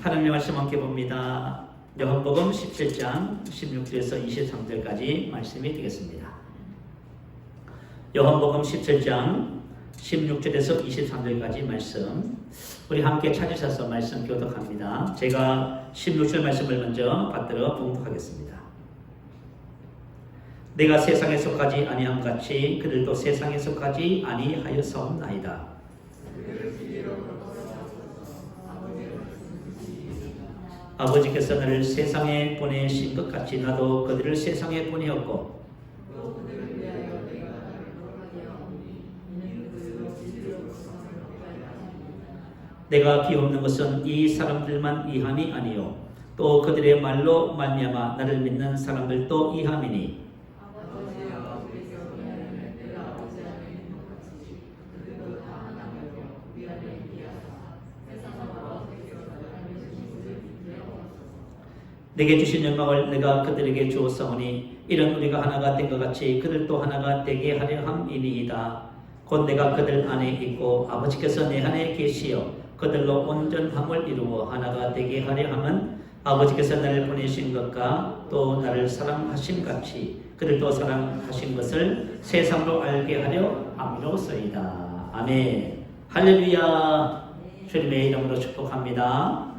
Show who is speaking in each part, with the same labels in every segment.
Speaker 1: 하나님의 말씀 함께 봅니다. 요한복음 17장 16절에서 23절까지 말씀이 되겠습니다. 요한복음 17장 16절에서 23절까지 말씀 우리 함께 찾으셔서 말씀 교독합니다. 제가 16절 말씀을 먼저 받들어 봉독하겠습니다. 내가 세상에 속하지 아니함 같이 그들도 세상에 속하지 아니하였사옵나이다. 아버지께서 나를 세상에 보내신 것 같이 나도 그들을 세상에 보내었고 내가 비옵는 것은 이 사람들만 이함이 아니요 또 그들의 말로 말미암아 나를 믿는 사람들도 이함이니 내게 주신 영광을 내가 그들에게 주었사오니 이런 우리가 하나가 된 것 같이 그들도 하나가 되게 하려 함이니이다. 곧 내가 그들 안에 있고 아버지께서 내 안에 계시어 그들로 온전함을 이루어 하나가 되게 하려 함은 아버지께서 나를 보내신 것과 또 나를 사랑하신 같이 그들도 사랑하신 것을 세상으로 알게 하려 함이로소이다. 아멘. 할렐루야. 주님의 이름으로 축복합니다.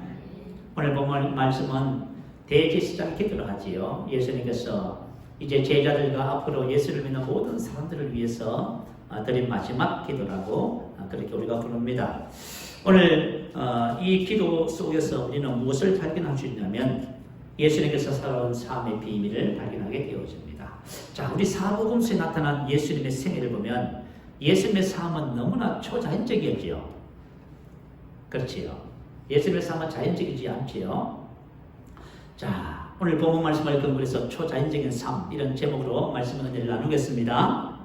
Speaker 1: 오늘 본 말씀은 대제사장 기도를 하지요. 예수님께서 이제 제자들과 앞으로 예수를 믿는 모든 사람들을 위해서 드린 마지막 기도라고 그렇게 우리가 부릅니다. 오늘 이 기도 속에서 우리는 무엇을 발견할 수 있냐면 예수님께서 살아온 삶의 비밀을 발견하게 되어집니다. 자, 우리 사복음서에 나타난 예수님의 생애를 보면 예수님의 삶은 너무나 초자연적이었지요. 그렇지요. 예수님의 삶은 자연적이지 않지요. 자, 오늘 본문 말씀을 근거로 해서 초자연적인 삶 이런 제목으로 말씀을 은혜를 나누겠습니다.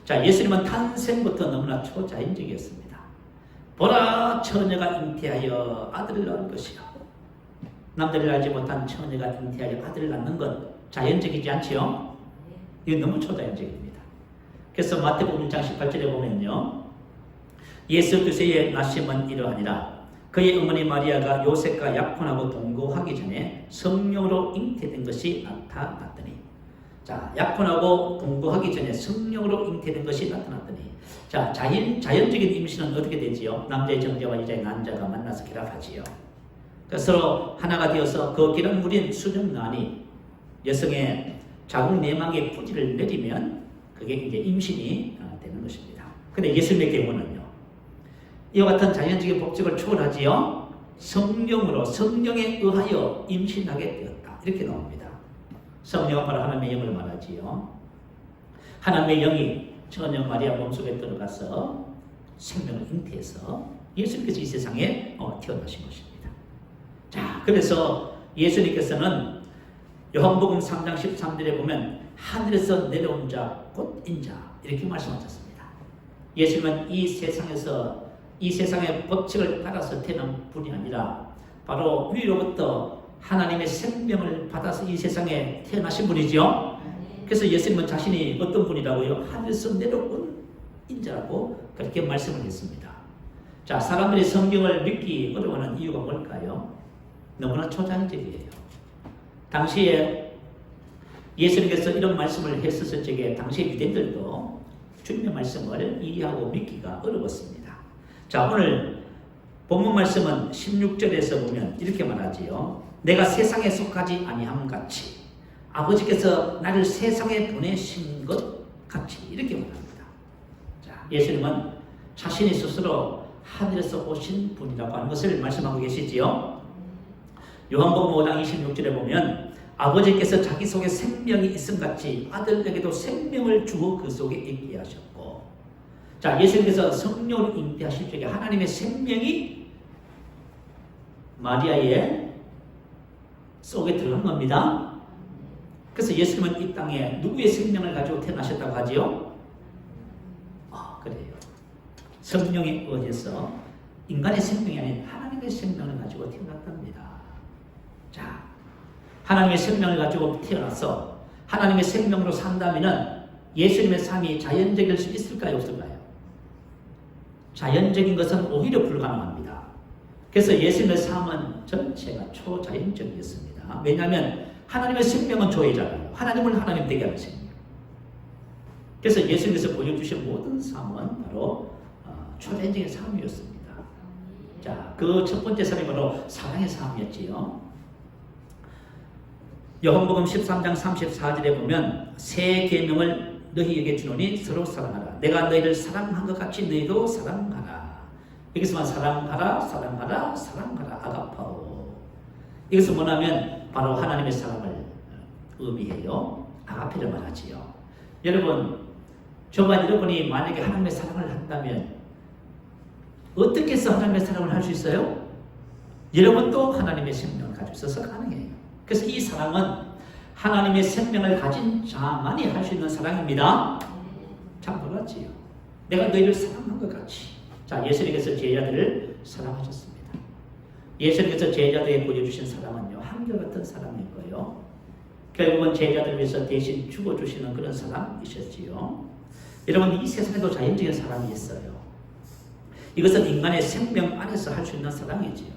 Speaker 1: 자, 예수님은 탄생부터 너무나 초자연적이었습니다. 보라, 처녀가 잉태하여 아들을 낳을 것이요. 남들이 알지 못한 처녀가 잉태하여 아들을 낳는 건 자연적이지 않지요? 이게 너무 초자연적입니다. 그래서 마태복음 1장 18절에 보면요, 예수 그새의 나심은 이러하니라. 그의 어머니 마리아가 요셉과 약혼하고 동거하기 전에 성령으로 잉태된 것이 나타났더니, 자, 약혼하고 동거하기 전에 성령으로 잉태된 것이 나타났더니, 자, 자연적인 임신은 어떻게 되지요? 남자의 정자와 여자의 난자가 만나서 결합하지요. 그래서 서로 하나가 되어서 그 결합물인 수정란이 여성의 자궁 내막에 뿌리를 내리면 그게 이제 임신이 되는 것입니다. 근데 예수님의 경우는요, 이와 같은 자연적인 법칙을 초월하지요. 성령에 의하여 임신하게 되었다. 이렇게 나옵니다. 성령은 바로 하나님의 영을 말하지요. 하나님의 영이 처녀 마리아 몸속에 들어가서 생명을 잉태해서 예수님께서 이 세상에 태어나신 것입니다. 자, 그래서 예수님께서는 요한복음 3장 13절에 보면 하늘에서 내려온 자 곧 인자 이렇게 말씀하셨습니다. 예수님은 이 세상의 법칙을 따라서 태어난 분이 아니라 바로 위로부터 하나님의 생명을 받아서 이 세상에 태어나신 분이죠. 그래서 예수님은 자신이 어떤 분이라고요? 하늘에서 내려온 인자라고 그렇게 말씀을 했습니다. 자, 사람들이 성경을 믿기 어려워하는 이유가 뭘까요? 너무나 초자연적이에요. 당시에 예수님께서 이런 말씀을 했었을 적에 당시의 유대인들도 주님의 말씀을 이해하고 믿기가 어려웠습니다. 자, 오늘 본문 말씀은 16절에서 보면 이렇게 말하지요. 내가 세상에 속하지 아니함 같이 아버지께서 나를 세상에 보내신 것 같이 이렇게 말합니다. 자, 예수님은 자신이 스스로 하늘에서 오신 분이라고 하는 것을 말씀하고 계시지요. 요한복음 5장 26절에 보면 아버지께서 자기 속에 생명이 있음 같이 아들에게도 생명을 주어 그 속에 있게 하셨고, 자, 예수님께서 성령을 잉태하실 적에 하나님의 생명이 마리아의 속에 들어간 겁니다. 그래서 예수님은 이 땅에 누구의 생명을 가지고 태어나셨다고 하지요? 그래요. 성령에 의해서 인간의 생명이 아닌 하나님의 생명을 가지고 태어났답니다. 자, 하나님의 생명을 가지고 태어나서 하나님의 생명으로 산다면 예수님의 삶이 자연적일 수 있을까요? 없을까요? 자연적인 것은 오히려 불가능합니다. 그래서 예수님의 삶은 전체가 초자연적이었습니다. 왜냐하면 하나님의 생명은 조예잖아요. 하나님을 하나님 되게 하는 생명. 그래서 예수님께서 보여주신 모든 삶은 바로 초자연적인 삶이었습니다. 자, 그 첫 번째 삶이 바로 사랑의 삶이었지요. 요한복음 13장 34절에 보면 새 계명을 너희에게 주노니 서로 사랑하라. 내가 너희를 사랑한 것 같이 너희도 사랑하라. 여기서만 사랑하라, 사랑하라, 사랑하라. 아가파오. 이것은 뭐냐면 바로 하나님의 사랑을 의미해요. 아가페를 말하지요. 여러분, 저와 여러분이 만약에 하나님의 사랑을 한다면 어떻게 해서 하나님의 사랑을 할 수 있어요? 여러분도 하나님의 생명을 가지고 있어서 가능해요. 그래서 이 사랑은 하나님의 생명을 가진 자만이 할 수 있는 사랑입니다. 참 놀랐지요. 내가 너희를 사랑한 것 같이. 자, 예수님께서 제자들을 사랑하셨습니다. 예수님께서 제자들에게 보여주신 사랑은요, 한결같은 사랑인 거예요. 결국은 제자들을 위해서 대신 죽어주시는 그런 사랑이셨지요. 여러분, 이 세상에도 자연적인 사랑이 있어요. 이것은 인간의 생명 안에서 할 수 있는 사랑이지요.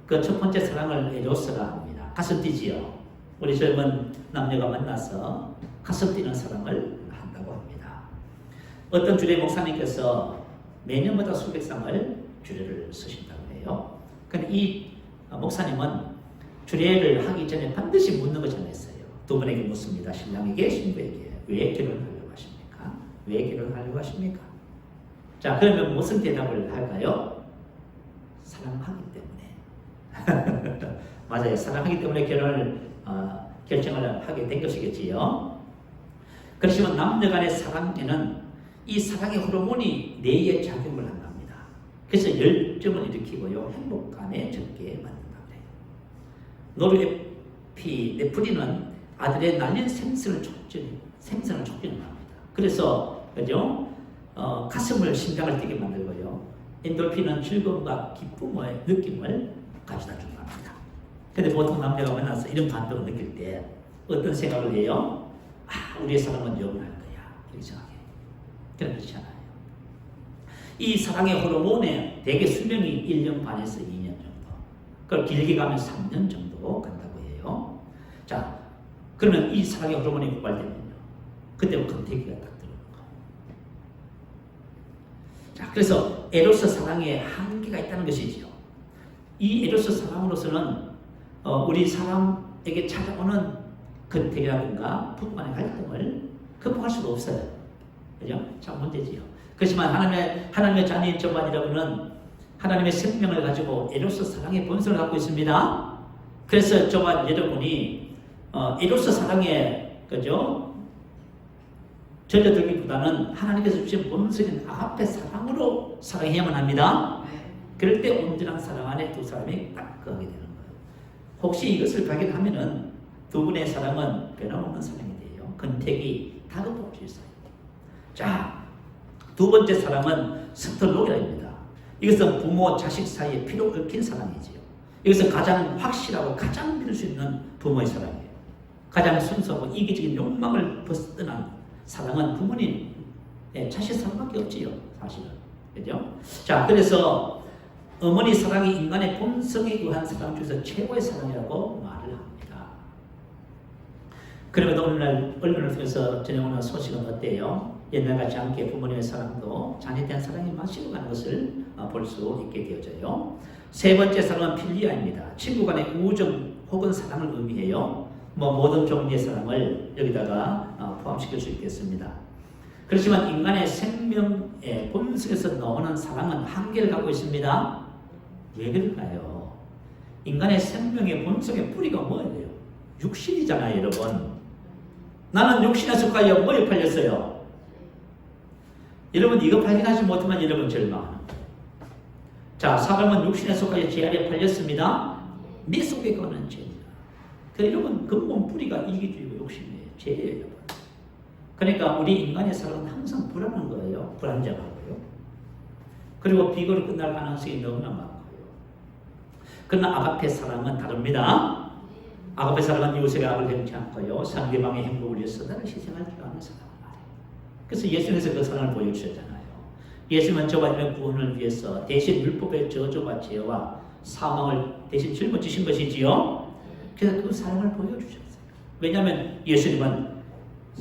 Speaker 1: 그 첫 번째 사랑을 에로스라 합니다. 가슴 뛰지요. 우리 젊은 남녀가 만나서 가슴 뛰는 사랑을 한다고 합니다. 어떤 주례 목사님께서 매년마다 수백 쌍을 주례를 쓰신다고 해요. 근데 이 목사님은 주례를 하기 전에 반드시 묻는 거 정했어요. 두 분에게 묻습니다. 신랑에게, 신부에게. 왜 결혼하려고 하십니까? 왜 결혼하려고 하십니까? 자, 그러면 무슨 대답을 할까요? 사랑하기 때문에. 맞아요. 사랑하기 때문에 결혼을 결정을 하게 된 것이겠지요. 그렇지만 남녀 간의 사랑에는 이 사랑의 호르몬이 뇌에 작용을 한답니다. 그래서 열정을 일으키고요. 행복감에 적게 만든다고 해요. 노르에피네프린은 아드레날린 생성을 촉진합니다. 그래서 그죠? 가슴을 심장을 뛰게 만들고요. 엔돌핀은 즐거움과 기쁨의 느낌을 가져다 준답니다. 근데 보통 남녀가 만나서 이런 감동을 느낄 때 어떤 생각을 해요? 아, 우리의 사랑은 영원할 거야. 이렇게 생각해요. 그렇지 않아요. 이 사랑의 호르몬에 대개 수명이 1년 반에서 2년 정도. 그걸 길게 가면 3년 정도 간다고 해요. 자, 그러면 이 사랑의 호르몬이 고갈되면요. 그때부터 금태기가 딱 들어오는 거예요. 자, 그래서 에로스 사랑에 한계가 있다는 것이지요. 이 에로스 사랑으로서는 우리 사람에게 찾아오는 근태기라든가 부부간의 갈등을 극복할 수가 없어요. 그죠? 참 문제지요. 그렇지만 하나님의 자녀인 저와 여러분은 하나님의 생명을 가지고 에로스 사랑의 본성을 갖고 있습니다. 그래서 저와 여러분이 에로스 사랑에 그죠? 젖어들기보다는 하나님께서 주신 본성인 아가페 사랑으로 사랑해야만 합니다. 그럴 때 온전한 사랑 안에 두 사람이 딱 거하게 되는 거예요. 혹시 이것을 발견하면은 두 분의 사랑은 변함없는 사랑이 돼요. 근태기 다 극복할 수 있어요. 자, 두 번째 사랑은 스톨로기라입니다. 이것은 부모 자식 사이에 피로 얽힌 사랑이지요. 이것은 가장 확실하고 가장 믿을 수 있는 부모의 사랑이에요. 가장 순수하고 이기적인 욕망을 벗어난 사랑은 부모님, 자식 사랑밖에 없지요, 사실은. 그죠? 자, 그래서 어머니 사랑이 인간의 본성에 의한 사랑 중에서 최고의 사랑이라고 말을 합니다. 그러면 오늘날 언론을 통해서 전해오는 소식은 어때요? 옛날같이 않게 부모님의 사랑도 자녀에 대한 사랑이 마시고 가는 것을 볼 수 있게 되어져요. 세 번째 사랑은 필리아입니다. 친구 간의 우정 혹은 사랑을 의미해요. 모든 종류의 사랑을 여기다가 포함시킬 수 있겠습니다. 그렇지만 인간의 생명의 본성에서 나오는 사랑은 한계를 갖고 있습니다. 왜 그럴까요? 인간의 생명의 본성의 뿌리가 뭐예요? 육신이잖아요, 여러분. 나는 육신에 속하여 뭐에 팔렸어요? 여러분, 이거 발견하지 못하면 여러분 절망하는 거예요. 자, 사람은 육신에 속하여 죄 아래 팔렸습니다. 내 속에 거는 죄입니다. 여러분, 근본 뿌리가 이기주의고 욕심이에요. 죄예요, 여러분. 그러니까 우리 인간의 사랑은 항상 불안한 거예요. 불안정하고요. 그리고 비거로 끝날 가능성이 너무나 많고요. 그러나 아가페 사랑은 다릅니다. 아가페 사랑은 이웃에게 악을 행치 않고요. 상대방의 행복을 위해서 나를 희생할 줄 아는 사랑을 말해요. 그래서 예수님께서 그 사랑을 보여주셨잖아요. 예수님은 저와 여러분의 구원을 위해서 대신 율법의 저주와 죄와 사망을 대신 짊어지신 것이지요. 그래서 그 사랑을 보여주셨어요. 왜냐하면 예수님은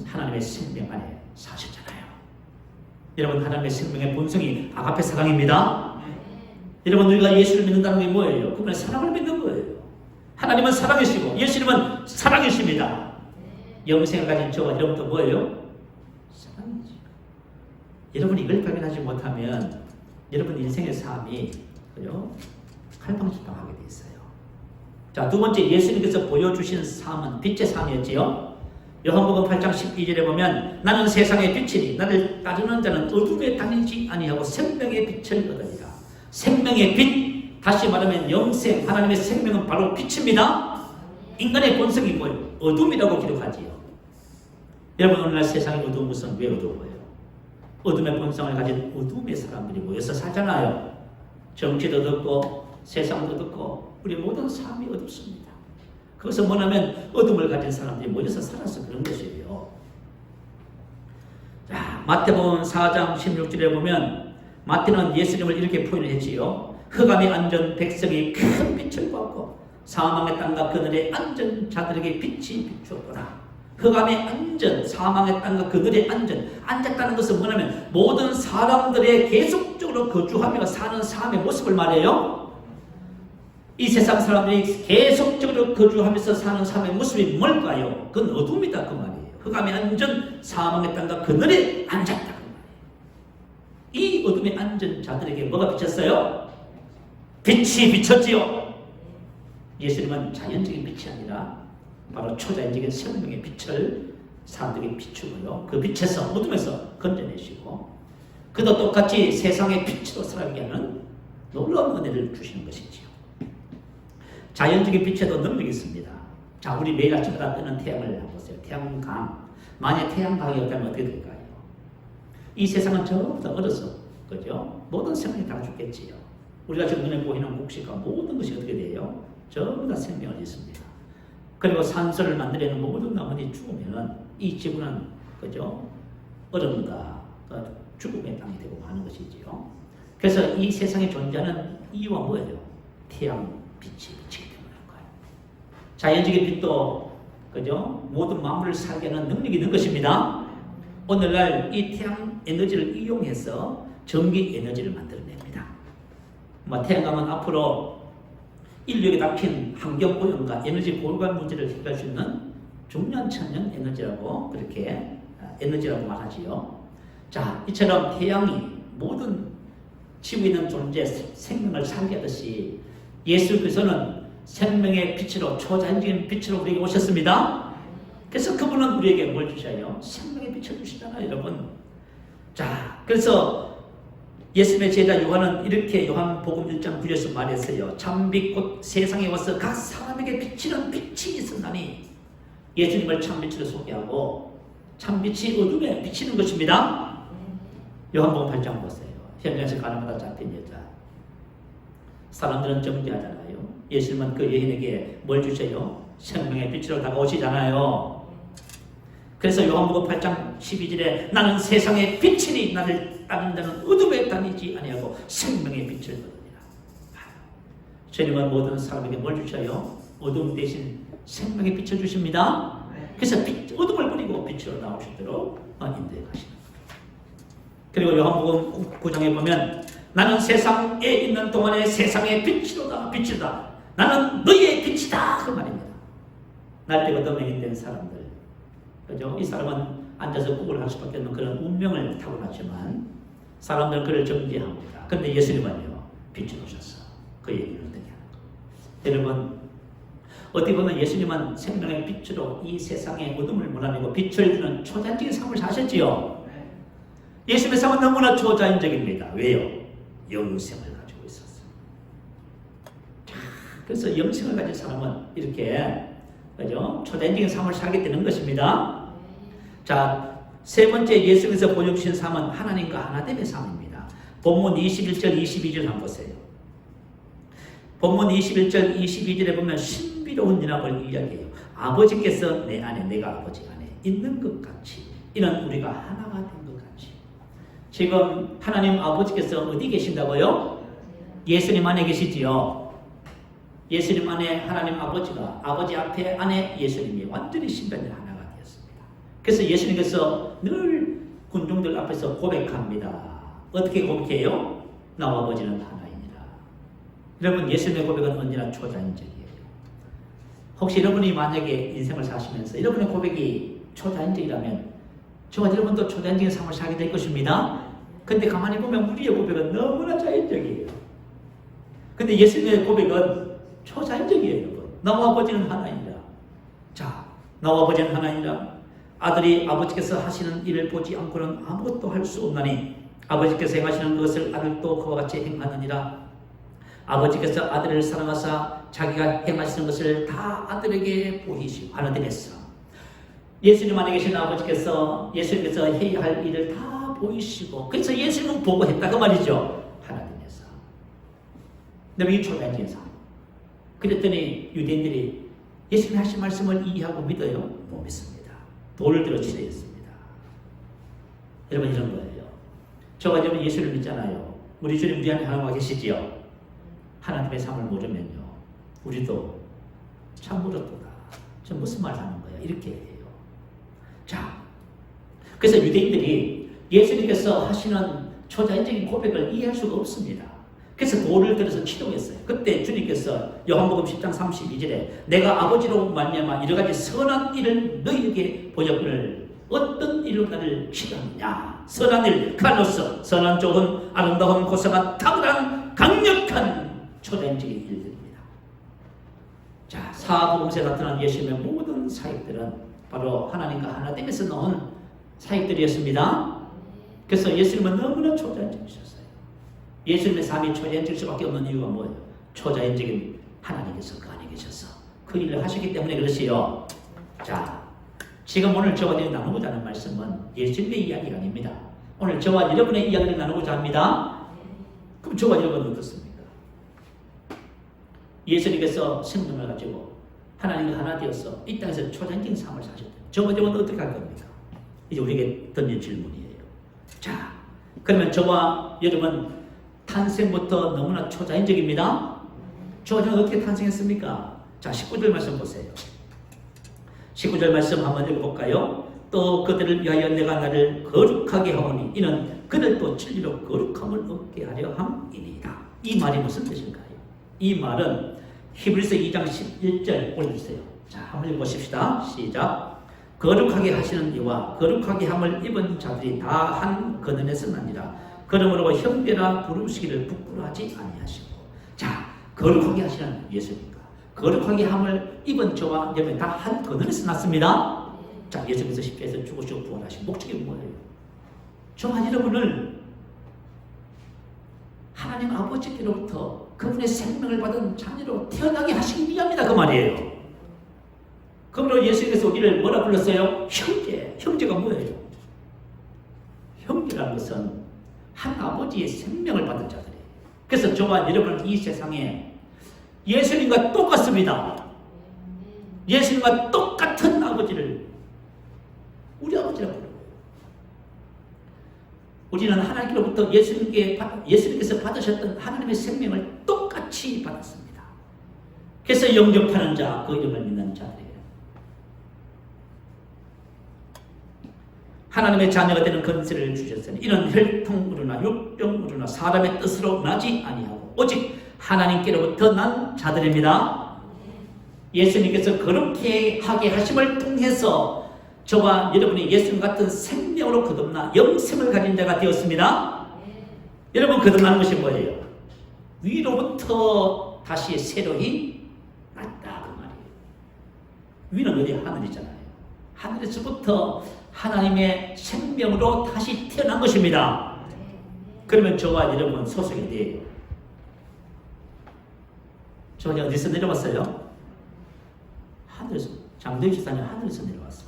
Speaker 1: 하나님의 생명 안에 사셨잖아요. 여러분, 하나님의 생명의 본성이 아가페 사랑입니다. 여러분, 우리가 예수를 믿는다는 게 뭐예요? 그분의 사랑을 믿는 거예요. 하나님은 사랑이시고 예수님은 사랑이십니다. 영생을 가진 저와 여러분도 뭐예요? 사랑이죠. 여러분이 이걸 발견하지 못하면 여러분 인생의 삶이 갈팡질팡하게 돼 있어요. 자, 두 번째, 예수님께서 보여주신 삶은 빛의 삶이었지요. 요한복음 8장 12절에 보면 나는 세상의 빛이니 나를 따르는 자는 어둠에 다니지 아니하고 생명의 빛을 얻으리라. 생명의 빛, 다시 말하면 영생, 하나님의 생명은 바로 빛입니다. 인간의 본성이 뭐예요? 어둠이라고 기록하지요. 여러분, 오늘날 세상의 어두운 것은 왜 어두워요? 어둠의 본성을 가진 어둠의 사람들이 모여서 살잖아요. 정치도 어둡고 세상도 어둡고 우리 모든 삶이 어둡습니다. 그것은 뭐냐면 어둠을 가진 사람들이 모여서 살아서 그런 것이에요. 자, 마태복음 4장 16절에 보면 마태는 예수님을 이렇게 표현했지요. 흑암에 앉은 백성이 큰 빛을 받고 사망의 땅과 그늘에 앉은 자들에게 빛이 비추었더라. 흑암에 앉은, 사망의 땅과 그늘에 앉았다는 것은 뭐냐면 모든 사람들의 계속적으로 거주하며 사는 삶의 모습을 말해요. 이 세상 사람들이 계속적으로 거주하면서 사는 삶의 모습이 뭘까요? 그건 어둠이다 그 말이에요. 흑암에 앉은, 사망의 땅과 그늘에 앉았다 그 말이에요. 이 어둠에 앉은 자들에게 뭐가 비쳤어요? 빛이 비쳤지요. 예수님은 자연적인 빛이 아니라 바로 초자연적인 생명의 빛을 사람들에게 비추고요. 그 빛에서, 어둠에서 건져내시고 그도 똑같이 세상의 빛으로 살아가게 하는 놀라운 은혜를 주시는 것이지요. 자연적인 빛에도 능력이 있습니다. 자, 우리 매일 아침마다 뜨는 태양을 한번 보세요. 태양광. 만약 태양광이 없다면 어떻게 될까요? 이 세상은 전부 다 얼어서, 그죠? 모든 생명이 다 죽겠지요. 우리가 지금 눈에 보이는 곡식과 모든 것이 어떻게 돼요? 전부 다 생명을 잃습니다. 그리고 산소를 만들어내는 모든 나무들이 죽으면 이 지구는, 그죠? 얼음과 죽음의 땅이 되고 마는 것이지요. 그래서 이 세상에 존재하는 이유가 뭐예요? 태양 빛이 비치기 때문인 거예요. 자연적인 빛도, 그죠? 모든 만물을 살게 하는 능력이 있는 것입니다. 오늘날 이 태양 에너지를 이용해서 전기 에너지를 만들어냅니다. 태양광은 앞으로 인류에게 닥친 환경 오염과 에너지 고갈관 문제를 해결할 수 있는 중요한 천연 에너지라고 그렇게 에너지라고 말하지요. 자, 이처럼 태양이 모든 지구에 있는 존재 생명을 살게 하듯이 예수 그리스도는 생명의 빛으로, 초자연적인 빛으로 우리에게 오셨습니다. 그래서 그분은 우리에게 뭘 주셔요? 생명의 빛을 주시잖아요, 여러분. 자, 그래서 예수님의 제자 요한은 이렇게 요한복음 1장 9절에서 말했어요. 참빛 곧 세상에 와서 각 사람에게 비치는 빛이 있었나니, 예수님을 참빛으로 소개하고 참빛이 어둠에 비치는 것입니다. 요한복음 8장 보세요. 현장에서 가나마다 잡힌 여자. 사람들은 정죄하잖아요. 예수님은 그 여인에게 뭘 주세요? 생명의 빛으로 다가오시잖아요. 그래서 요한복음 8장 12절에 나는 세상의 빛이니 나를 따르는 자는 어둠에 다니지 아니하고 생명의 빛을 얻으리라. 주님은 모든 사람에게 뭘 주셔요? 어둠 대신 생명의 빛을 주십니다. 그래서 어둠을 버리고 빛으로 나오시도록 인도해 가시는 거예요. 그리고 요한복음 9장에 보면 나는 세상에 있는 동안에 세상의 빛이다. 나는 너희의 빛이다 그 말입니다. 날때가 더명인된 사람들, 그죠? 이 사람은 앉아서 구걸을 할 수밖에 없는 그런 운명을 타고났지만 사람들은 그를 정죄합니다. 그런데 예수님은요, 빛을 오셔서 그 얘기를 어떻게 하는 거예요? 여러분, 어떻게 보면 예수님은 생명의 빛으로 이 세상의 어둠을 몰아내고 빛을 주는 초자연적인 삶을 사셨지요. 예수님의 삶은 너무나 초자연적입니다. 왜요? 영생을 가지고 있었어요. 그래서 영생을 가진 사람은 이렇게, 그죠? 초자연적인 삶을 살게 되는 것입니다. 자, 세 번째 예수님께서 보여주신 삶은 하나님과 하나됨의 삶입니다. 본문 21절, 22절 한번 보세요. 본문 21절, 22절에 보면 신비로운 연합을 이야기해요. 아버지께서 내 안에, 내가 아버지 안에 있는 것 같이, 이는 우리가 하나가 된 것 같이. 지금 하나님 아버지께서 어디 계신다고요? 예수님 안에 계시지요. 예수님 안에 하나님 아버지가 아버지 앞에 안에 예수님이 완전히 신변이 하나가 되었습니다. 그래서 예수님께서 늘 군중들 앞에서 고백합니다. 어떻게 고백해요? 나와 아버지는 하나이니라. 여러분 예수님의 고백은 언제나 초자연적이에요. 혹시 여러분이 만약에 인생을 사시면서 여러분의 고백이 초자연적이라면 저와 여러분도 초자연적인 삶을 살게 될 것입니다. 근데 가만히 보면 우리의 고백은 너무나 자연적이에요. 근데 예수님의 고백은 초자연적이에요. 여러분. 나와 아버지는 하나이니라. 자, 나와 아버지는 하나이니라. 아들이 아버지께서 하시는 일을 보지 않고는 아무것도 할 수 없나니 아버지께서 행하시는 것을 아들도 그와 같이 행하느니라. 아버지께서 아들을 사랑하사 자기가 행하시는 것을 다 아들에게 보이시고 하나님께서 예수님 안에 계신 아버지께서 예수님께서 해야 할 일을 다 보이시고 그래서 예수님은 보고 했다 그 말이죠. 하나님께서 너희 초자연적인 삶. 그랬더니 유대인들이 예수님 하신 말씀을 이해하고 믿어요? 못 믿습니다. 돌을 들어 치려했습니다. 여러분 이런 거예요. 저와 여러분 예수를 믿잖아요. 우리 주님 우리 안에 하나님과 계시지요. 하나님의 삶을 모르면요. 우리도 참 모르도다. 저 무슨 말 하는 거야? 이렇게 해요. 자, 그래서 유대인들이 예수님께서 하시는 초자연적인 고백을 이해할 수가 없습니다. 그래서 돌을 들어서 치동했어요. 그때 주님께서 요한복음 10장 32절에 내가 아버지로 말미암아 여러 가지 선한 일을 너희에게 보였거늘 어떤 일로 나를 치렀느냐. 선한 일, 칼로서 선한 좋은 아름다운 고상한 탁월한 강력한 초자연적인 일들입니다. 자, 사복음서에 나타난 예수님의 모든 사역들은 바로 하나님과 하나됨에서 나온 사역들이었습니다. 그래서 예수님은 너무나 초자연적이셨어요. 예수님의 삶이 초자연적일 수밖에 없는 이유가 뭐예요? 초자연적인 하나님께서 그 안에 계셔서 그 일을 하셨기 때문에 그렇지요. 자, 지금 오늘 저와 여러분이 나누고자 하는 말씀은 예수님의 이야기가 아닙니다. 오늘 저와 여러분의 이야기를 나누고자 합니다. 그럼 저와 여러분은 어떻습니까? 예수님께서 생명을 가지고 하나님과 하나 되어서 이 땅에서 초자연적인 삶을 사셨대요. 저와 여러분은 어떻게 할 겁니까? 이제 우리에게 던진 질문이에요. 자, 그러면 저와 여러분 탄생부터 너무나 초자연적입니다. 저는 어떻게 탄생했습니까? 자, 19절 말씀 보세요. 19절 말씀 한번 읽어볼까요? 또 그들을 위하여 내가 나를 거룩하게 하오니 이는 그들도 진리로 거룩함을 얻게 하려 함이니이다. 이 말이 무슨 뜻인가요? 이 말은 히브리서 2장 11절 올려주세요. 자, 한번 읽어보십시다. 시작. 거룩하게 하시는 이와 거룩하게 함을 입은 자들이 다 한 근원에서 나니라. 그러므로 형제라 부르시기를 부끄러워하지 아니하시고. 자, 거룩하게 하시는 예수님과 거룩하게 함을 입은 저와 여러분 다 한 근원에서 났습니다. 자, 예수님께서 십자가에서 죽으시고 부활하신 목적이 뭐예요? 저와 여러분을 하나님 아버지께로부터 그분의 생명을 받은 자녀로 태어나게 하시기 위함이다 그 말이에요. 그러므로 예수님께서 우리를 뭐라 불렀어요? 형제. 형제가 뭐예요? 형제라는 것은 한 아버지의 생명을 받은 자들이에요. 그래서 저와 여러분은 이 세상에 예수님과 똑같습니다. 예수님과 똑같은 아버지를 우리 아버지라고 부르고요. 우리는 하나님께로부터 예수님께서 받으셨던 하나님의 생명을 똑같이 받았습니다. 그래서 영접하는 자, 그 이름을 믿는 자들이에요. 하나님의 자녀가 되는 권세를 주셨으니 이는 혈통으로나 육정으로나 사람의 뜻으로 나지 아니하고 오직 하나님께로부터 난 자들입니다. 예수님께서 그렇게 하게 하심을 통해서 저와 여러분이 예수님 같은 생명으로 거듭나 영생을 가진 자가 되었습니다. 여러분 거듭나는 것이 뭐예요? 위로부터 다시 새로이 났다 그 말이에요. 위는 어디? 하늘이잖아요. 하늘에서부터 하나님의 생명으로 다시 태어난 것입니다. 그러면 저와 여러분 소속이 어디예요? 저 어디서 내려왔어요? 하늘에서. 장도희 지사님 하늘에서 내려왔어요.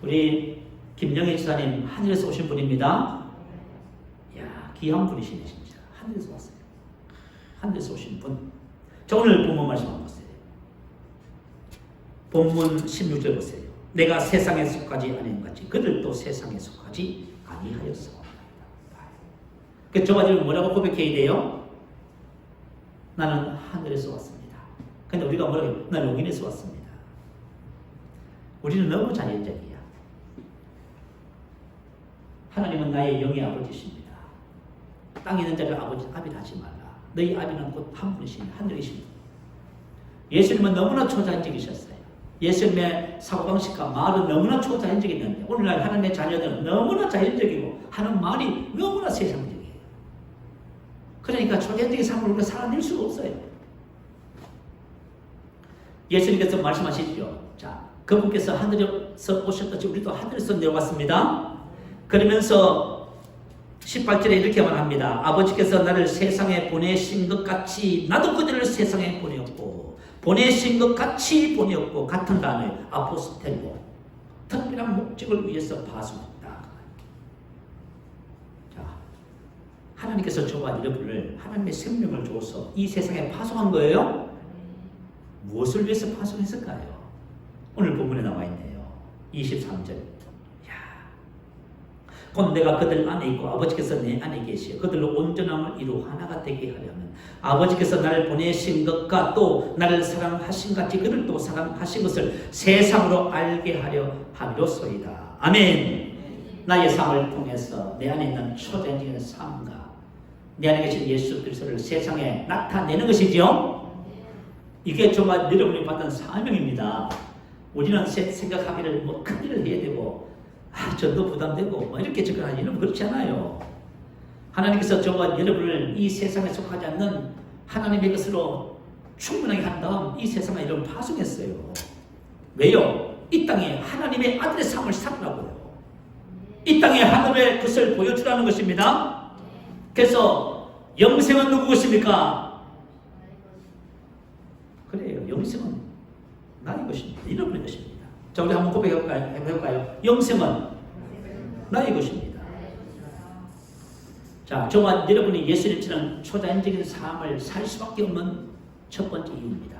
Speaker 1: 우리 김영애 지사님 하늘에서 오신 분입니다. 이야, 귀한 분이시네 진짜. 하늘에서 왔어요. 하늘에서 오신 분. 자, 오늘 본문 말씀 한번 보세요. 본문 16절 보세요. 내가 세상에 속하지 아니한 같이 그들도 세상에 속하지 아니하였어. 그 저와 여러분 뭐라고 고백해야 돼요? 나는 하늘에서 왔습니다. 근데 우리가 뭐라고 해요? 나는 용인에서 왔습니다. 우리는 너무 자연적이야. 하나님은 나의 영의 아버지십니다. 땅에 있는 자를 아비라 하지 말라. 너희 아비는 곧 한 분이십니다. 하늘이십니다. 예수님은 너무나 초자연적이셨어요. 예수님의 사고방식과 말은 너무나 초자연적이었는데 오늘날 하나님의 자녀들은 너무나 자연적이고 하는 말이 너무나 세상적이에요. 그러니까 초자연적인 삶을 우리가 살아낼 수가 없어요. 예수님께서 말씀하시죠. 자, 그분께서 하늘에서 오셨듯이 우리도 하늘에서 내려왔습니다. 그러면서 18절에 이렇게 말합니다. 아버지께서 나를 세상에 보내신 것 같이 나도 그들을 세상에 보내었고 보내신 것 같이 보내었고 같은 단어에 아포스텔로 특별한 목적을 위해서 파송했다. 자, 하나님께서 저와 여러분을 하나님의 생명을 줘서 이 세상에 파송한 거예요. 무엇을 위해서 파송했을까요? 오늘 본문에 나와 있네요. 23절. 곧 내가 그들 안에 있고 아버지께서 내 안에 계시어 그들로 온전함을 이루 하나가 되게 하려면 아버지께서 나를 보내신 것과 또 나를 사랑하신 같이 그들도 사랑하신 것을 세상으로 알게 하려 함이로소이다. 아멘. 나의 삶을 통해서 내 안에 있는 초자연적인 삶과 내 안에 계신 예수 그리스도를 세상에 나타내는 것이죠. 이게 정말 여러분이 받은 사명입니다. 우리는 생각하기를 뭐 큰 일을 해야 되고 전도 부담되고 뭐 이렇게 접근하는 일은 그렇지 않아요. 하나님께서 저와 여러분을 이 세상에 속하지 않는 하나님의 것으로 충분하게 한 다음 이 세상에 여러분 파송했어요. 왜요? 이 땅에 하나님의 아들의 삶을 살으라고요. 이 땅에 하늘의 것을 보여주라는 것입니다. 그래서 영생은 누구 것입니까? 그래요. 영생은 나의 것입니다. 여러분의 것입니다. 자, 우리 한번 고백해볼까요? 영생은 나의 것입니다. 자, 저와 여러분이 예수님처럼 초자연적인 삶을 살 수밖에 없는 첫 번째 이유입니다.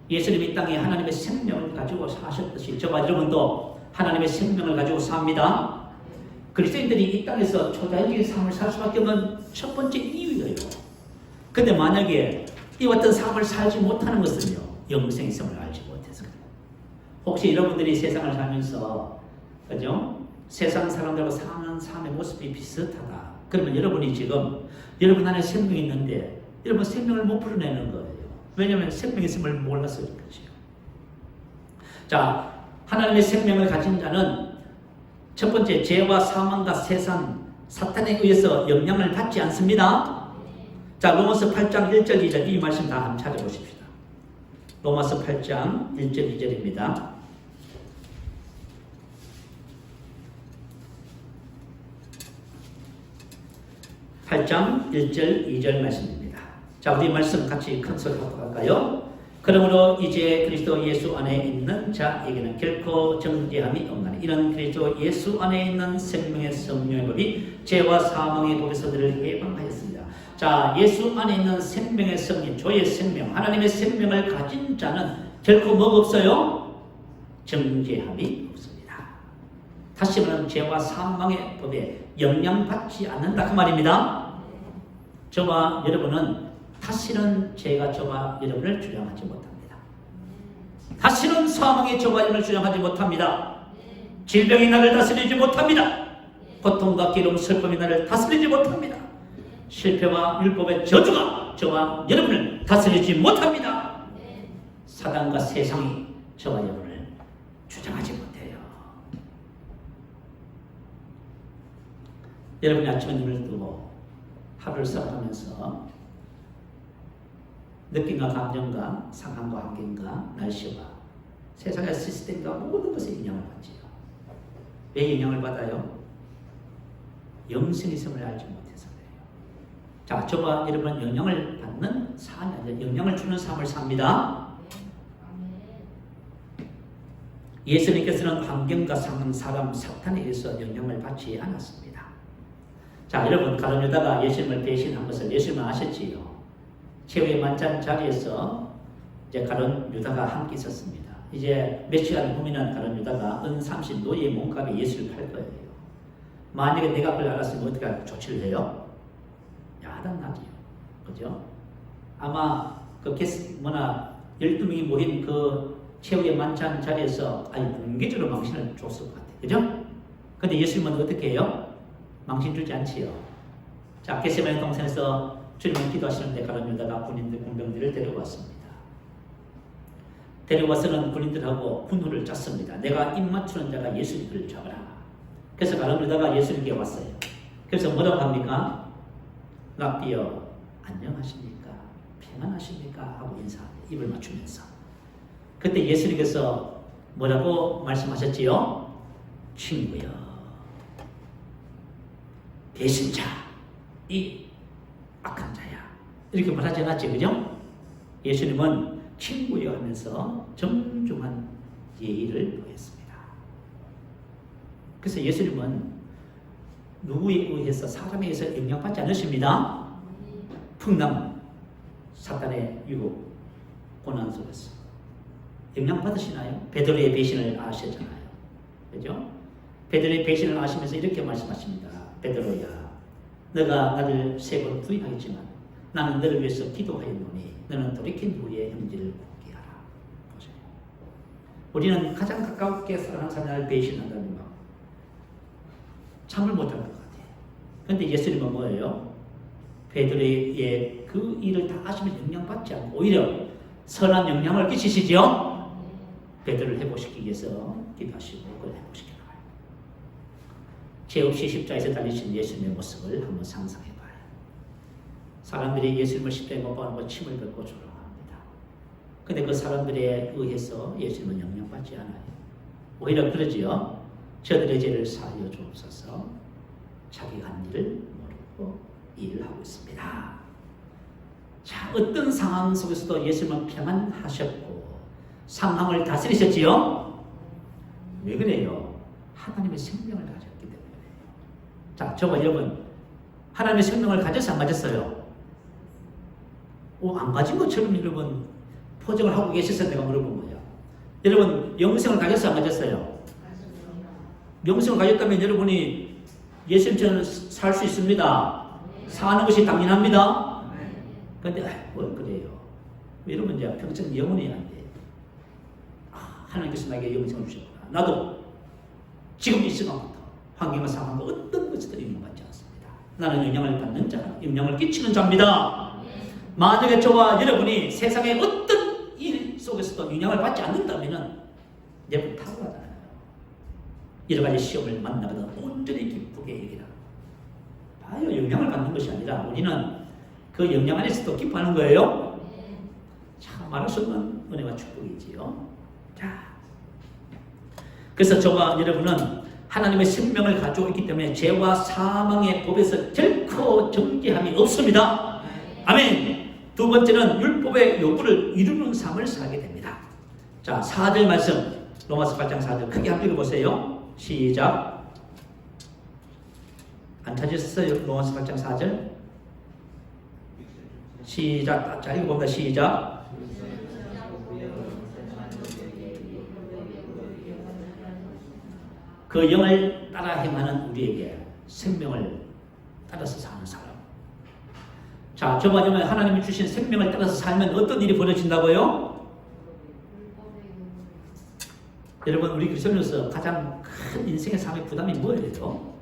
Speaker 1: 예수님이 땅에 하나님의 생명을 가지고 사셨듯이 저와 여러분도 하나님의 생명을 가지고 삽니다. 그리스도인들이 이 땅에서 초자연적인 삶을 살 수밖에 없는 첫 번째 이유예요. 근데 만약에 이와 같은 삶을 살지 못하는 것은요, 영생의 삶을 알지 못해서 그래요. 혹시 여러분들이 세상을 살면서 그죠? 세상 사람들과 사는 삶의 모습이 비슷하다. 그러면 여러분이 지금 여러분 안에 생명이 있는데 여러분 생명을 못 풀어내는 거예요. 왜냐하면 생명의 있음을 몰라서 그렇죠. 자, 하나님의 생명을 가진 자는 첫 번째 죄와 사망과 세상, 사탄에 의해서 영향을 받지 않습니다. 자, 로마서 8장 1절 2절 이 말씀 다 한번 찾아보십시다. 로마서 8장 1절 2절입니다. 8장 1절 2절 말씀입니다. 자, 우리 말씀 같이 큰 소리 하고 갈까요? 그러므로 이제 그리스도 예수 안에 있는 자에게는 결코 정죄함이 없나니 이런 그리스도 예수 안에 있는 생명의 성령의 법이 죄와 사망의 법에서 그를 해방하였습니다. 자, 예수 안에 있는 생명의 성령, 조의 생명, 하나님의 생명을 가진 자는 결코 뭐가 없어요? 정죄함이 없습니다. 다시 말하면 죄와 사망의 법에 영향받지 않는다 그 말입니다. 저와 여러분은 다시는 죄가 저와 여러분을 주장하지 못합니다. 다시는 사망의 저와 여러분을 주장하지 못합니다. 질병이 나를 다스리지 못합니다. 고통과 기름, 슬픔이 나를 다스리지 못합니다. 실패와 율법의 저주가 저와 여러분을 다스리지 못합니다. 사단과 세상이 저와 여러분을 주장하지 못해요. 여러분이 아침에 눈을 뜨고 하루를 살아가면서 느낌과 감정과 상황과 환경과 날씨와 세상의 시스템과 모든 것에 영향을 받지요. 왜 영향을 받아요? 영생의 있음을 알지 못해서 그래요. 자, 저와 여러분은 영향을 받는 삶, 영향을 주는 삶을 삽니다. 예수님께서는 환경과 상황, 사람, 사탄에 의해서 영향을 받지 않았습니다. 자, 여러분, 가룟 유다가 예수님을 배신한 것을 예수님은 아셨지요. 최후의 만찬 자리에서 이제 가룟 유다가 함께 있었습니다. 이제 몇 시간 후면은 가룟 유다가 은 30 노예의 몸값에 예수를 팔 거예요. 만약에 내가 그걸 알았으면 어떻게 조치를 해요? 야단나지요. 그죠? 아마 그 12명이 모인 그 최후의 만찬 자리에서 아주 공개적으로 망신을 줬을 것 같아요. 그죠? 근데 예수님은 어떻게 해요? 망신 주지 않지요. 자, 겟세마네 동산에서 주님은 기도하시는데 가룟 유다가 군병들을 데려왔습니다. 데려와서는 군인들하고 군호를 짰습니다. 내가 입맞추는 자가 예수님을 잡아라. 그래서 가룟 유다가 예수님께 왔어요. 그래서 뭐라고 합니까? 랍비여 안녕하십니까? 평안하십니까? 하고 인사합니다. 입을 맞추면서. 그때 예수님께서 뭐라고 말씀하셨지요? 친구여, 배신자, 이 악한 자야. 이렇게 말하지 않았지, 그죠? 예수님은 친구여 하면서 정중한 예의를 보였습니다. 그래서 예수님은 누구에 의해서 사람에 의해서 영향받지 않으십니다. 풍랑, 사탄의 유혹, 고난 속에서 영향받으시나요? 베드로의 배신을 아셨잖아요. 그죠? 베드로의 배신을 아시면서 이렇게 말씀하십니다. 베드로야, 너가 나를 3번 부인하겠지만 나는 너를 위해서 기도하였노니 너는 돌이킨 후에 형제를 굳게 하라. 보세요. 우리는 가장 가깝게 사랑하는 사람을 배신한다는 거 참을 못할 것 같아요. 그런데 예수님은 뭐예요? 베드로의 그 일을 다 아시면 영향받지 않고 오히려 선한 영향을 끼치시죠? 베드로를 회복시키기 위해서 기도하시고 그걸 회복시켜 나가요. 죄 없이 십자에서 달리신 예수님의 모습을 한번 상상해봐요. 사람들이 예수님을 십자에 못 박아놓고 침을 뱉고 조롱합니다. 근데 그 사람들에 의해서 예수님은 영향받지 않아요. 오히려 그러지요. 저들의 죄를 사하여 주옵소서. 자기가 한 일을 모르고 일을 하고 있습니다. 자, 어떤 상황 속에서도 예수님은 평안하셨고 상황을 다스리셨지요? 왜 그래요? 하나님의 생명을 가졌기 때문에. 자, 저거 여러분, 하나님의 생명을 가져서 안 가졌어요? 안 가진 것처럼 여러분 포장을 하고 계셔서 내가 물어본 거예요. 여러분, 영생을 가졌어 안 가졌어요? 영생을 가졌다면 여러분이 예수님처럼 살 수 있습니다. 사는 것이 당연합니다. 그런데 뭘 그래요? 여러분 이제 평생 영원히 안 돼. 하나님께서 나에게 영생을 주셨구나. 나도 지금 이 시간부터 환경과 상황과 어떤 것이든 영향받지 않습니다. 나는 영향을 받는 자, 영향을 끼치는 자입니다. 만약에 저와 여러분이 세상의 어떤 일 속에서도 영향을 받지 않는다면 여러분 탁월하잖아요. 여러 가지 시험을 만나거든 온전히 기쁘게 얘기라. 봐요, 영향을 받는 것이 아니라 우리는 그 영향 안에서도 기뻐하는 거예요. 참 말할 수 없는 은혜와 축복이지요. 자, 그래서 저와 여러분은 하나님의 생명을 가지고 있기 때문에 죄와 사망의 법에서 결코 정죄함이 없습니다. 아멘. 두 번째는 율법의 요구를 이루는 삶을 살게 됩니다. 자, 4절 말씀 로마서 8장 4절 크게 한번 읽어보세요. 시작. 안 찾으셨어요? 로마서 8장 4절 시작. 자, 읽어봅니다. 시작. 그 영을 따라 행하는 우리에게 생명을 따라서 사는 사람. 자, 저번 영에 하나님이 주신 생명을 따라서 살면 어떤 일이 벌어진다고요? 여러분, 우리 그리스도인으로서 가장 큰 인생의 삶의 부담이 뭐예요?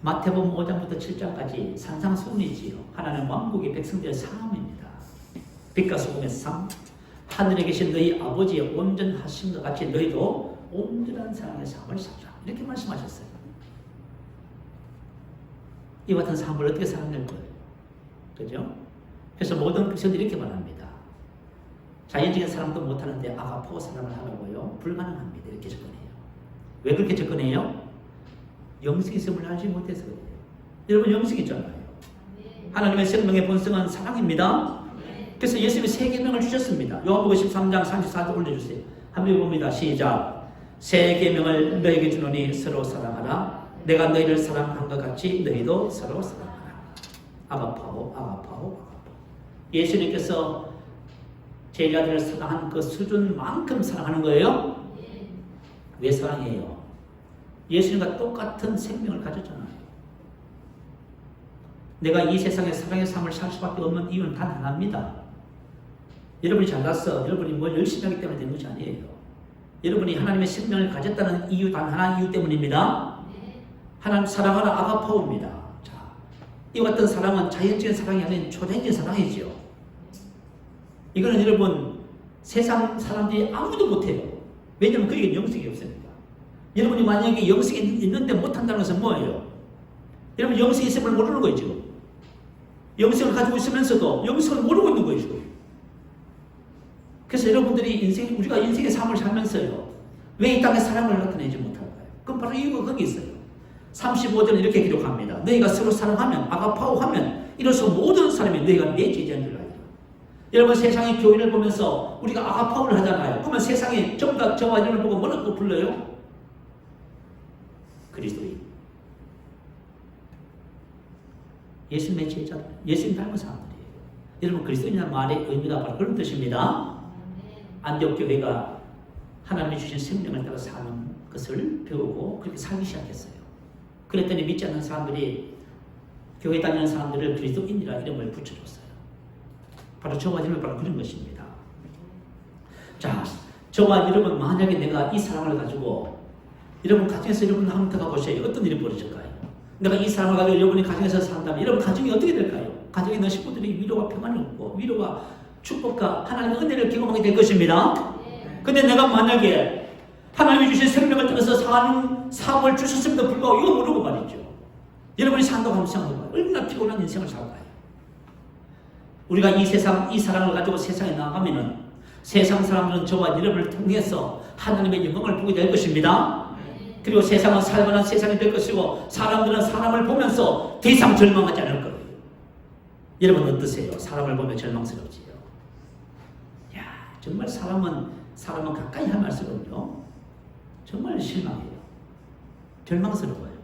Speaker 1: 마태복음 5장부터 7장까지 산상수훈이지요. 하나님 왕국의 백성들의 삶입니다. 빛과 소금의 삶, 하늘에 계신 너희 아버지의 온전하심과 같이 너희도 온전한 사람의 삶을 살라. 이렇게 말씀하셨어요. 이와 같은 삶을 어떻게 살아낼 거예요? 그죠? 그래서 모든 그리스도인들이 이렇게 말합니다. 자연적인 사람도 못하는데 아가포 사람을 하라고요? 불가능합니다. 이렇게 접근해요. 왜 그렇게 접근해요? 영생의 셈을 알지 못해서 그래요. 여러분 영생 있잖아요. 하나님의 생명의 본성은 사랑입니다. 그래서 예수님이 3계명을 주셨습니다. 요한복음 13장 34절 올려주세요. 한번 읽어봅니다. 시작. 3계명을 너에게 주노니 서로 사랑하라. 내가 너희를 사랑한 것 같이 너희도 서로 사랑하라. 아가파오, 아가파오, 아가파오. 예수님께서 제자들을 사랑하는 그 수준만큼 사랑하는 거예요? 왜 사랑해요? 예수님과 똑같은 생명을 가졌잖아요. 내가 이 세상에 사랑의 삶을 살 수밖에 없는 이유는 단 하나입니다. 여러분이 잘났어, 여러분이 뭘 열심히 하기 때문에 된 것이 아니에요. 여러분이 하나님의 생명을 가졌다는 이유, 단 하나 이유 때문입니다. 하나님 사랑하는 아가파오입니다. 자, 이와 같은 사랑은 자연적인 사랑이 아닌 초자연적인 사랑이지요. 이거는 여러분 세상 사람들이 아무도 못해요. 왜냐하면 그에게 영성이 없으니까. 여러분이 만약에 영성이 있는데 못한다는 것은 뭐예요? 여러분 영성이 있음을 모르는 거예요 지금. 영성을 가지고 있으면서도 영성을 모르고 있는 거예요 지금. 그래서 여러분들이 우리가 인생의 삶을 살면서요, 왜 이 땅에 사랑을 나타내지 못할까요? 그럼 바로 이유가 거기 있어요. 35절은 이렇게 기록합니다. 너희가 서로 사랑하면, 아가파오 하면 이로써 모든 사람이 너희가 내 제자인 줄 알리라. 여러분 세상의 교회를 보면서 우리가 아가파오를 하잖아요. 그러면 세상이 전부 다 저와 여러분을 보고 뭐라고 불러요? 그리스도인. 예수님의 제자들, 예수님 닮은 사람들이에요. 여러분 그리스도인이라는 말의 의미가 바로 그런 뜻입니다. 안디옥 교회가 하나님이 주신 생명을 따라 사는 것을 배우고 그렇게 살기 시작했어요. 그랬더니 믿지 않는 사람들이 교회 다니는 사람들을 그리스도인이라 이름을 붙여줬어요. 바로 저와 여러분 바로 그런 것입니다. 자, 저와 여러분 만약에 내가 이 사랑을 가지고 여러분 가정에서 여러분 한번 들어가 보세요. 어떤 일이 벌어질까요? 내가 이 사랑을 가지고 여러분이 가정에서 산다면 여러분 가정이 어떻게 될까요? 가정에 있는 식구들이 위로와 평안을 얻고 위로와 축복과 하나님의 은혜를 경험하게 될 것입니다. 근데 내가 만약에 하나님이 주신 생명을 통해서 사는 삶을 주셨음에도 불구하고 이거 모르고 말이죠. 여러분이 산다고 하면 생각해봐요. 얼마나 피곤한 인생을 살까요? 우리가 이 세상, 이 사랑을 가지고 세상에 나가면은 세상 사람들은 저와 여러분을 통해서 하나님의 영광을 보게 될 것입니다. 그리고 세상은 살만한 세상이 될 것이고 사람들은 사람을 보면서 더 이상 절망하지 않을 거예요. 여러분 어떠세요? 사람을 보면 절망스럽지요? 야, 정말 사람은 가까이 하면 할수록요 정말 실망해요. 절망스러워요.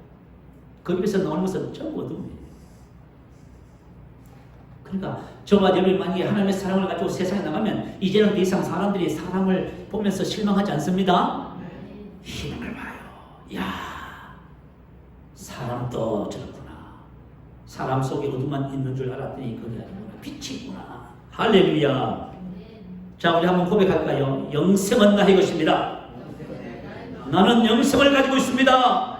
Speaker 1: 그 입에서 나오는 것은 전부 어둠이에요. 그러니까 저와 여러분이 만약에 하나님의 사랑을 가지고 세상에 나가면 이제는 더 이상 사람들이 사람을 보면서 실망하지 않습니다. 희망을 봐요. 야, 사람도 저렇구나. 사람 속에 어둠만 있는 줄 알았더니 그게 아니구나. 빛이 있구나. 할렐루야. 자, 우리 한번 고백할까요? 영생은 나의 것입니다. 나는 영생을 가지고 있습니다.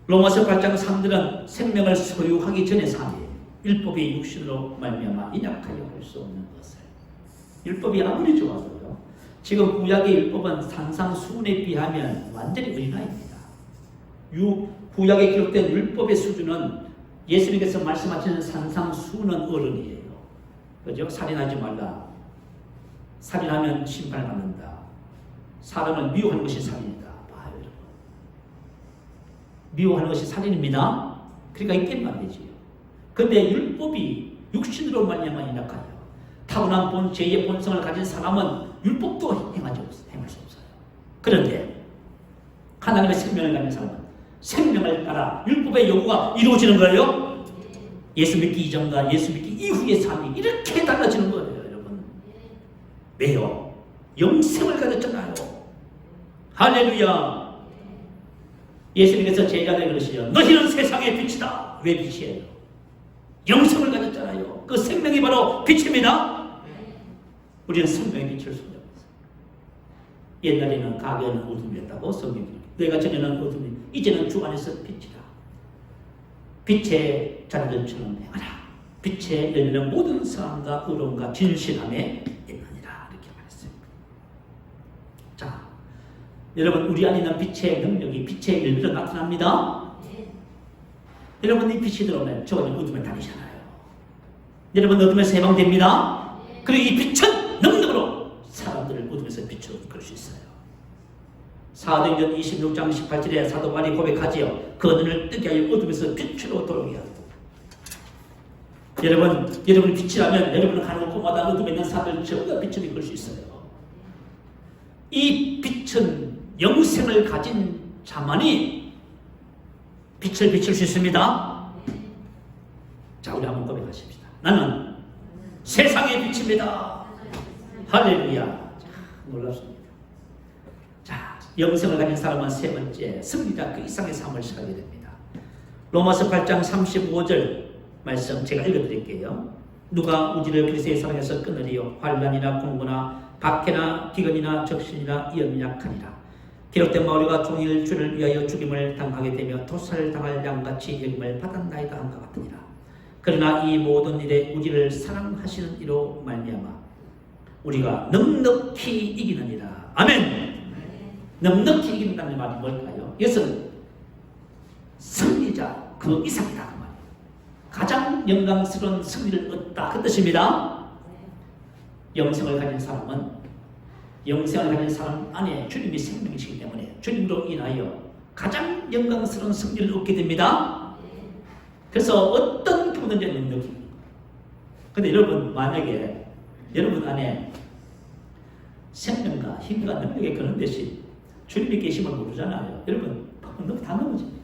Speaker 1: 로마서 8장 3절은 생명을 소유하기 전의 삶이에요. 율법이 육신으로 말미암아 인약하여 할 수 없는 것을. 율법이 아무리 좋아서요. 지금 구약의 율법은 산상수훈에 비하면 완전히 어린아이입니다. 구약에 기록된 율법의 수준은 예수님께서 말씀하시는 산상수훈은 어른이에요. 그죠? 살인하지 말라. 살인하면 심판을 받는다. 사람을 미워하는 것이 살인이다. 봐요, 여러분. 미워하는 것이 살인입니다. 그러니까 이게 안 되지요. 근데 율법이 육신으로 말미암아 인약하여 타고난 죄의 본성을 가진 사람은 율법도 행할 수 없어요. 그런데 하나님의 생명을 가진 사람은 생명을 따라 율법의 요구가 이루어지는 거예요. 예수 믿기 이전과 예수 믿기 이후의 삶이 이렇게 달라지는 거예요, 여러분. 왜요? 영생을 가졌잖아요. 할렐루야. 예수님께서 제자들에게 그러시죠. 너희는 세상의 빛이다. 왜 빛이에요? 영생을 가졌잖아요. 그 생명이 바로 빛입니다. 우리는 생명의 빛을 소유하고 있어요. 옛날에는 가게는 어둠이었다고 성경이 너희가 전에는 어둠이 이제는 주 안에서 빛이다. 빛의 자녀들처럼 행하라. 빛에 열리는 모든 사랑과 의로움과 진실함에 있느니라. 이렇게 말했습니다. 자, 여러분 우리 안에 있는 빛의 능력이 빛의 열매로 나타납니다. 여러분 이 빛이 들어오면 저는 어둠에 다니잖아요. 여러분 어둠에서 해방됩니다. 그리고 이 빛은 능력으로 사람들을 어둠에서 빛으로 이끌 수 있어요. 사도행전 26장 18절에 사도 바울이 고백하지요. 그 눈을 뜨게 하여 어둠에서 빛으로 돌아오게 하고. 여러분이 빛이라면 여러분은 가는 곳마다 어둠에 있는 사람들 전부 다 빛을 이끌 수 있어요. 이 빛은 영생을 가진 자만이 빛을 비출 수 있습니다. 자, 우리 한번 고백하십시다. 나는 세상의 빛입니다. 할렐루야. 자, 놀랍습니다. 자, 영생을 가진 사람은 세 번째 승리자 그 이상의 삶을 살게 됩니다. 로마서 8장 35절 말씀 제가 읽어드릴게요. 누가 우리를 그리스도의 사랑에서 끊으리요? 환난이나 공고나 박해나 기근이나 적신이나 연약하니라. 기록된 바울이가 종일 주를 위하여 죽임을 당하게 되며 도살당할 양같이 여김을 받았나이다 한것 같으니라. 그러나 이 모든 일에 우리를 사랑하시는 이로 말미암아 우리가 넉넉히 이기느니라. 아멘. 넉넉히 이긴다는 말이 뭘까요? 이것은 승리자 그 이상이다 그 말이에요. 가장 영광스러운 승리를 얻다 그 뜻입니다. 영생을 가진 사람 안에 주님이 생명이시기 때문에 주님으로 인하여 가장 영광스러운 승리를 얻게 됩니다. 그래서 어떤 기분인지 넉넉히. 근데 여러분 만약에 여러분 안에 생명과 힘과 능력이 그런 대신 주님이 계심을 모르잖아요. 여러분 다 넘어집니다.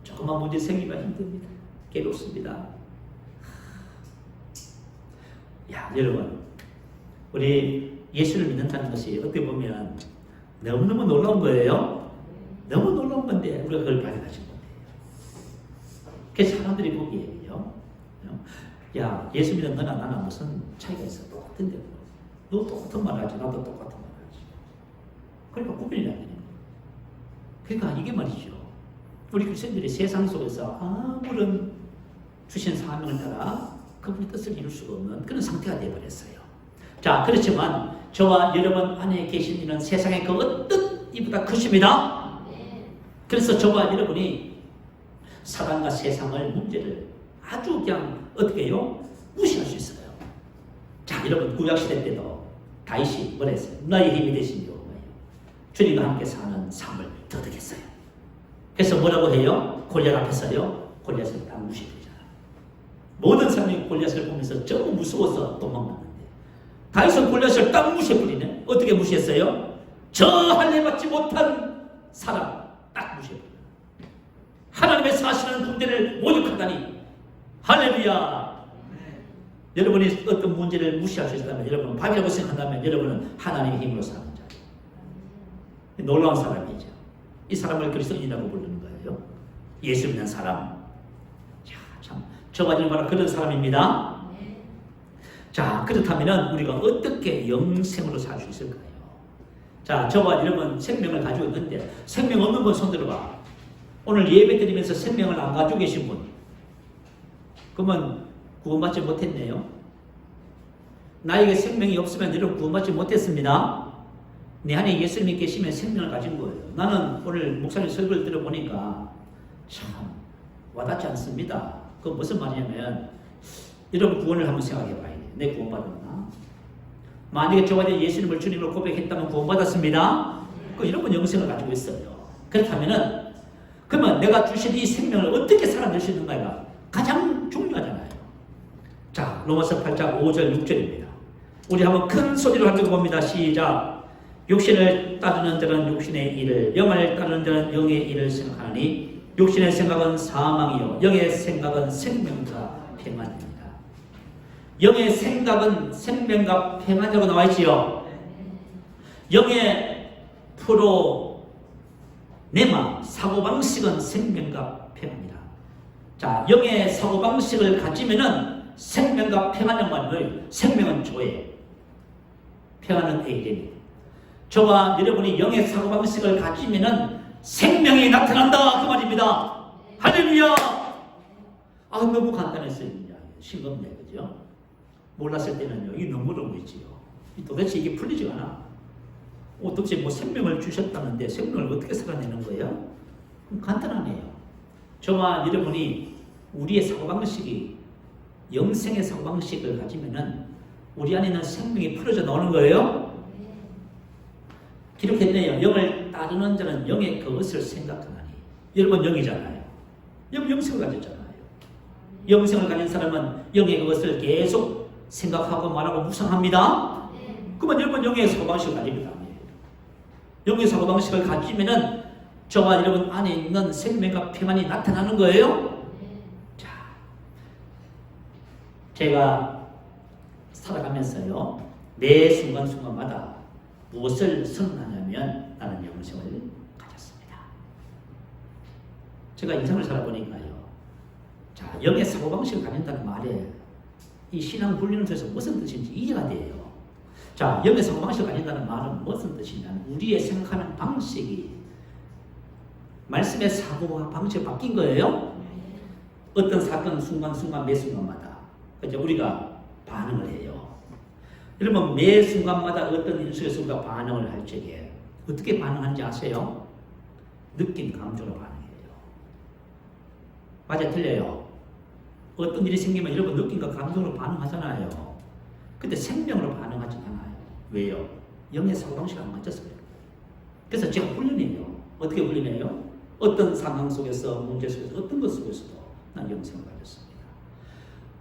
Speaker 1: 조그만 문제 생기면 힘듭니다. 괴롭습니다. 여러분 우리 예수를 믿는다는 것이 어떻게 보면 너무너무 놀라운 거예요. 너무 놀라운 건데 우리가 그걸 발견하지 못해요. 그래서 사람들이 보기에요. 야, 예수 믿는 너나 나나 무슨 차이가 있어? 똑같은데 너 똑같은 말 하지 나도 똑같은 말 하지. 그러니까 구별이 안 되는 거예요. 그러니까 이게 말이죠. 우리 그리스도인들이 세상 속에서 아무런 주신 사명을 따라 그분의 뜻을 이룰 수가 없는 그런 상태가 되어버렸어요. 자, 그렇지만 저와 여러분 안에 계신 이는 세상의 그 어떤 이보다 크십니다. 그래서 저와 여러분이 사단과 세상을 문제를 아주 그냥 어떻게 해요? 무시할 수 있어요. 자, 여러분 구약시대 때도 다윗이 뭐라 했어요? 나의 힘이 되신 여호와여 주님과 함께 사는 삶을 터득했어요. 그래서 뭐라고 해요? 골리앗 앞에서요 골리앗을 딱 무시해버리잖아요. 모든 사람이 골리앗을 보면서 너무 무서워서 도망갔는데 다윗은 골리앗을 딱 무시해버리네. 어떻게 무시했어요? 저 할례 받지 못한 사람 딱 무시해버려요. 하나님의 사시는 군대를 모욕하다니. 할렐루야. 여러분이 어떤 문제를 무시할 수 있다면 여러분은 밥이라고 생각한다면 여러분은 하나님의 힘으로 사는 자예요. 놀라운 사람이죠. 이 사람을 그리스도인이라고 부르는 거예요. 예수 믿는 사람. 자, 참 저와 여러분 바로 그런 사람입니다. 자, 그렇다면 우리가 어떻게 영생으로 살 수 있을까요? 자, 저와 여러분 생명을 가지고 있는데 생명 없는 분 손 들어봐. 오늘 예배 드리면서 생명을 안 가지고 계신 분 그러면 구원받지 못했네요. 나에게 생명이 없으면 여러분 구원받지 못했습니다. 내 안에 예수님이 계시면 생명을 가진 거예요. 나는 오늘 목사님 설교를 들어보니까 참 와닿지 않습니다. 그 무슨 말이냐면 여러분 구원을 한번 생각해 봐야 돼요. 내 구원받았나? 만약에 저와 예수님을 주님으로 고백했다면 구원받았습니다. 그 여러분 영생을 가지고 있어요. 그렇다면은 그러면 내가 주신 이 생명을 어떻게 살아낼 수 있는가가 가장 중요하잖아요. 자, 로마서 8장 5절 6절입니다. 우리 한번 큰 소리로 함께 봅니다. 시작. 육신을 따르는 자는 육신의 일을, 영을 따르는 자는 영의 일을 생각하니 육신의 생각은 사망이요 영의 생각은 생명과 평안입니다. 영의 생각은 생명과 평안이라고 나와 있지요. 영의 프로네마 사고방식은 생명과 평안이다. 자, 영의 사고방식을 가지면은 생명과 평안은 뭐예요? 생명은 조예, 평안은 에이렘. 저와 여러분이 영의 사고방식을 가지면은 생명이 나타난다 그 말입니다. 할렐루야. 너무 간단했어요. 싱겁네, 그죠? 몰랐을 때는요, 이게 너무 어려워지요. 도대체 이게 풀리지가 않아. 도대체 뭐 생명을 주셨다는데 생명을 어떻게 살아내는 거예요? 간단하네요. 저와 여러분이 우리의 사고방식이 영생의 사고방식을 가지면은 우리 안에 있는 생명이 풀어져 나오는 거예요. 기록했네요. 영을 따르는 자는 영의 그것을 생각하나니. 여러분 영이잖아요. 영생을 가졌잖아요. 영생을 가진 사람은 영의 그것을 계속 생각하고 말하고 묵상합니다. 그러면 여러분 영의 사고방식을 가집니다. 영의 사고방식을 가지면은 저와 여러분 안에 있는 생명과 평안이 나타나는 거예요. 자, 제가 살아가면서요 매 순간순간마다 무엇을 선언하냐면 나는 영생을 가졌습니다. 제가 인생을 살아보니까요 자, 영의 사고방식을 가진다는 말에 이 신앙 훈련을 통해서 무슨 뜻인지 이해가 돼요. 자, 영의 사고방식을 가진다는 말은 무슨 뜻이냐면 우리의 생각하는 방식이 말씀의 사고와 방식이 바뀐 거예요. 어떤 사건 순간순간 매 순간마다 그죠? 우리가 반응을 해요. 여러분 매 순간마다 어떤 일 속에서 우리가 반응을 할 적에 어떻게 반응하는지 아세요? 느낀 감정으로 반응해요. 맞아 틀려요? 어떤 일이 생기면 여러분 느낌과 감정으로 반응하잖아요. 근데 생명으로 반응하지 않아요. 왜요? 영의 사고방식이 안 맞아서 그래요. 그래서 제가 훈련해요. 어떻게 훈련해요? 어떤 상황 속에서 문제 속에서 어떤 것 속에서도 난 영생을 가졌습니다.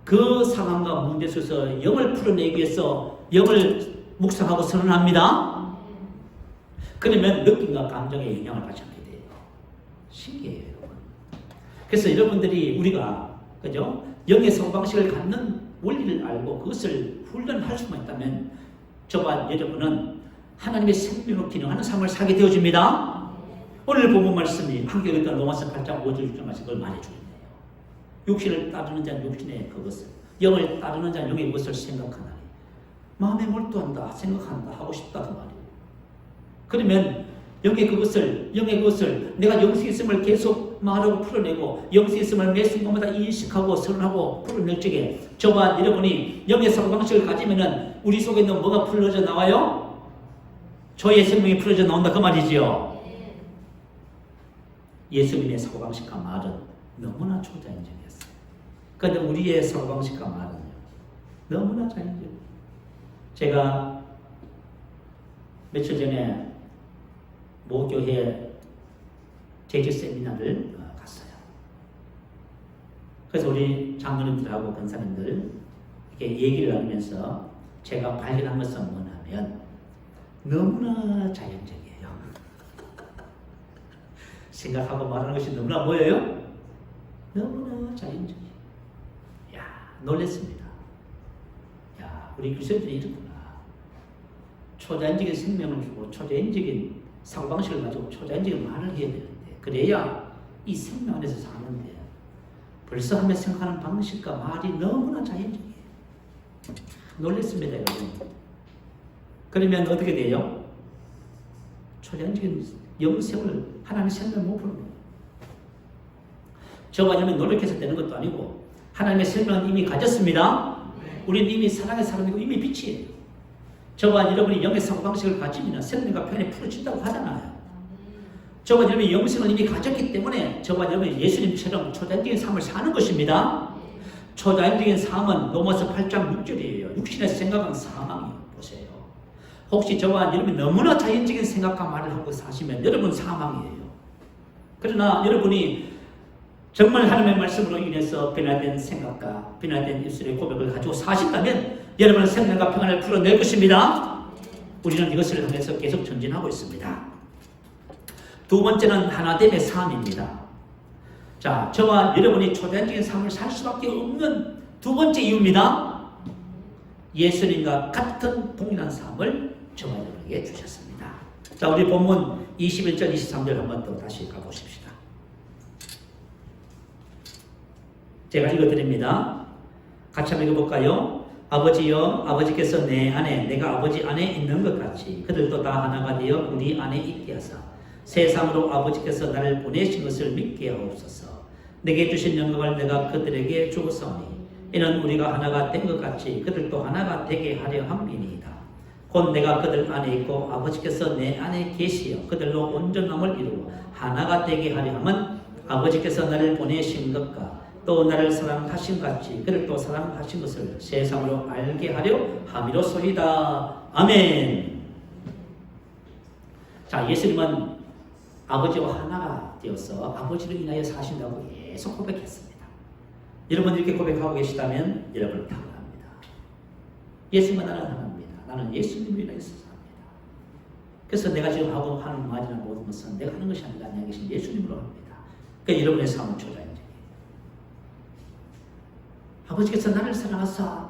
Speaker 1: 그 상황과 문제 속에서 영을 풀어내기 위해서 영을 묵상하고 선언합니다. 그러면 느낌과 감정에 영향을 받지 않게 돼요. 신기해요, 여러분. 그래서 여러분들이 우리가 그죠? 영의 사고방식을 갖는 원리를 알고 그것을 훈련할 수만 있다면 저와 여러분은 하나님의 생명으로 기능하는 삶을 살게 되어집니다. 오늘 본문 말씀이 한겨울에 로마서 8장 5절 6절 말씀 그걸 말해주고 있네요. 육신을 따르는 자는 육신의 그것을, 영을 따르는 자는 영의 것을 생각하나니 마음에 몰두한다, 생각한다, 하고 싶다 그 말이에요. 그러면 영의 그것을 내가 영수 있음을 계속 말하고 풀어내고 영수 있음을 매 순간마다 인식하고 선언하고 풀어낼 적에 저와 여러분이 영의 사고방식을 가지면은 우리 속에 있는 뭐가 풀어져 나와요? 저의 생명이 풀어져 나온다 그 말이지요. 예수님의 사고방식과 말은 너무나 초자연적이었어요. 그런데 우리의 사고방식과 말은요 너무나 자연적이에요. 제가 며칠 전에 모교회 제주 세미나를 갔어요. 그래서 우리 장로님들하고 권사님들 이렇게 얘기를 하면서 제가 발견한 것은 뭐냐면 너무나 자연적이에요. 생각하고 말하는 것이 너무나 뭐예요? 너무나 자연적이에요. 야, 놀랐습니다. 야, 우리 그리스도인들이 이렇구나. 초자연적인 생명을 주고 초자연적인 사고방식을 가지고 초자연적인 말을 해야 되는데 그래야 이 생명 안에서 사는데 벌써 하며 생각하는 방식과 말이 너무나 자연적이에요. 놀랐습니다, 여러분. 그러면 어떻게 돼요? 초자연적인 영생을 하나님의 생명을 못 풀어요. 저와 여러분이 노력해서 되는 것도 아니고 하나님의 생명은 이미 가졌습니다. 우리는 이미 사랑의 사람이고 이미 빛이에요. 저와 여러분이 영의 사고방식을 가지면 생명과 편에 풀어진다고 하잖아요. 저와 여러분이 영생을 이미 가졌기 때문에 저와 여러분이 예수님처럼 초자연적인 삶을 사는 것입니다. 초자연적인 삶은 로마서 8장 6절이에요. 육신의 생각은 사망이에요. 보세요. 혹시 저와 여러분이 너무나 자연적인 생각과 말을 하고 사시면 여러분 사망이에요. 그러나 여러분이 정말 하나님의 말씀으로 인해서 변화된 생각과 변화된 입술의 고백을 가지고 사신다면 여러분은 생명과 평안을 풀어낼 것입니다. 우리는 이것을 하면서 계속 전진하고 있습니다. 두 번째는 하나됨의 삶입니다. 자, 저와 여러분이 초자연적인 삶을 살 수밖에 없는 두 번째 이유입니다. 예수님과 같은 동일한 삶을 저와 여러분에게 주셨습니다. 자, 우리 본문 21절 23절 한번 또 다시 가보십시다. 제가 읽어드립니다. 같이 한번 읽어볼까요? 아버지여, 아버지께서 내 안에 내가 아버지 안에 있는 것 같이 그들도 다 하나가 되어 우리 안에 있게 하사 세상으로 아버지께서 나를 보내신 것을 믿게 하옵소서. 내게 주신 영광을 내가 그들에게 주었사오니 이는 우리가 하나가 된 것 같이 그들도 하나가 되게 하려 함이니이다. 곧 내가 그들 안에 있고 아버지께서 내 안에 계시어 그들로 온전함을 이루고 하나가 되게 하려 함은 아버지께서 나를 보내신 것과 또 나를 사랑하신 같이 그를 또 사랑하신 것을 세상으로 알게 하려 함이로소이다. 아멘. 자, 예수님은 아버지와 하나가 되어서 아버지로 인하여 사신다고 계속 고백했습니다. 여러분 이렇게 고백하고 계시다면 여러분은 당연합니다. 예수님은 나는 하나입니다. 나는 예수님으로 인하여 삽니다. 그래서 내가 지금 하고 하는 말이나 모든 것은 내가 하는 것이 아니라 안에 계신 예수님으로 합니다. 그러니까 여러분의 삶은 초자연적이에요. 아버지께서 나를 사랑하사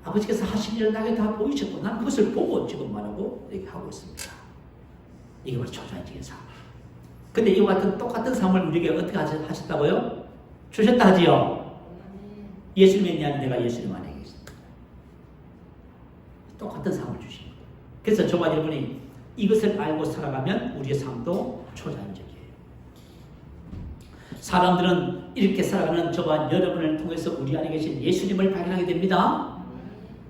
Speaker 1: 아버지께서 하신 일을 나에게 다 보이셨고 난 그것을 보고 지금 말하고 이렇게 하고 있습니다. 이게 바로 초자연적인 삶. 근데 이와 같은 똑같은 삶을 우리에게 어떻게 하셨다고요? 주셨다 하지요? 예수님이 아닌 내가 예수님 안에 계십니다. 똑같은 삶을 주십니다. 그래서 저와 여러분이 이것을 알고 살아가면 우리의 삶도 초자연적이에요. 사람들은 이렇게 살아가는 저와 여러분을 통해서 우리 안에 계신 예수님을 발견하게 됩니다.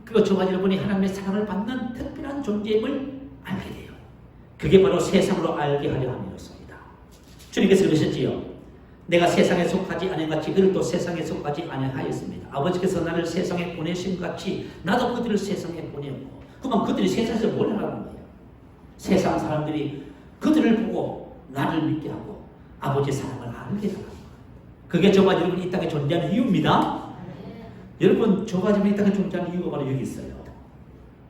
Speaker 1: 그리고 저와 여러분이 하나님의 사랑을 받는 특별한 존재임을 알게 돼요. 그게 바로 세상으로 알게 하려 함이었습니다. 주님께서 그러셨지요. 내가 세상에 속하지 아니한같이 그들도 세상에 속하지 아니하였습니다. 아버지께서 나를 세상에 보내신 같이 나도 그들을 세상에 보내었고, 그만 그들이 세상에서 뭘 하라는 거예요. 세상 사람들이 그들을 보고 나를 믿게 하고 아버지의 사랑을 알게 하는 거예요. 그게 저와 여러분이 이 땅에 존재하는 이유입니다. 여러분, 저와 여러분이 이 땅에 존재하는 이유가 바로 여기 있어요.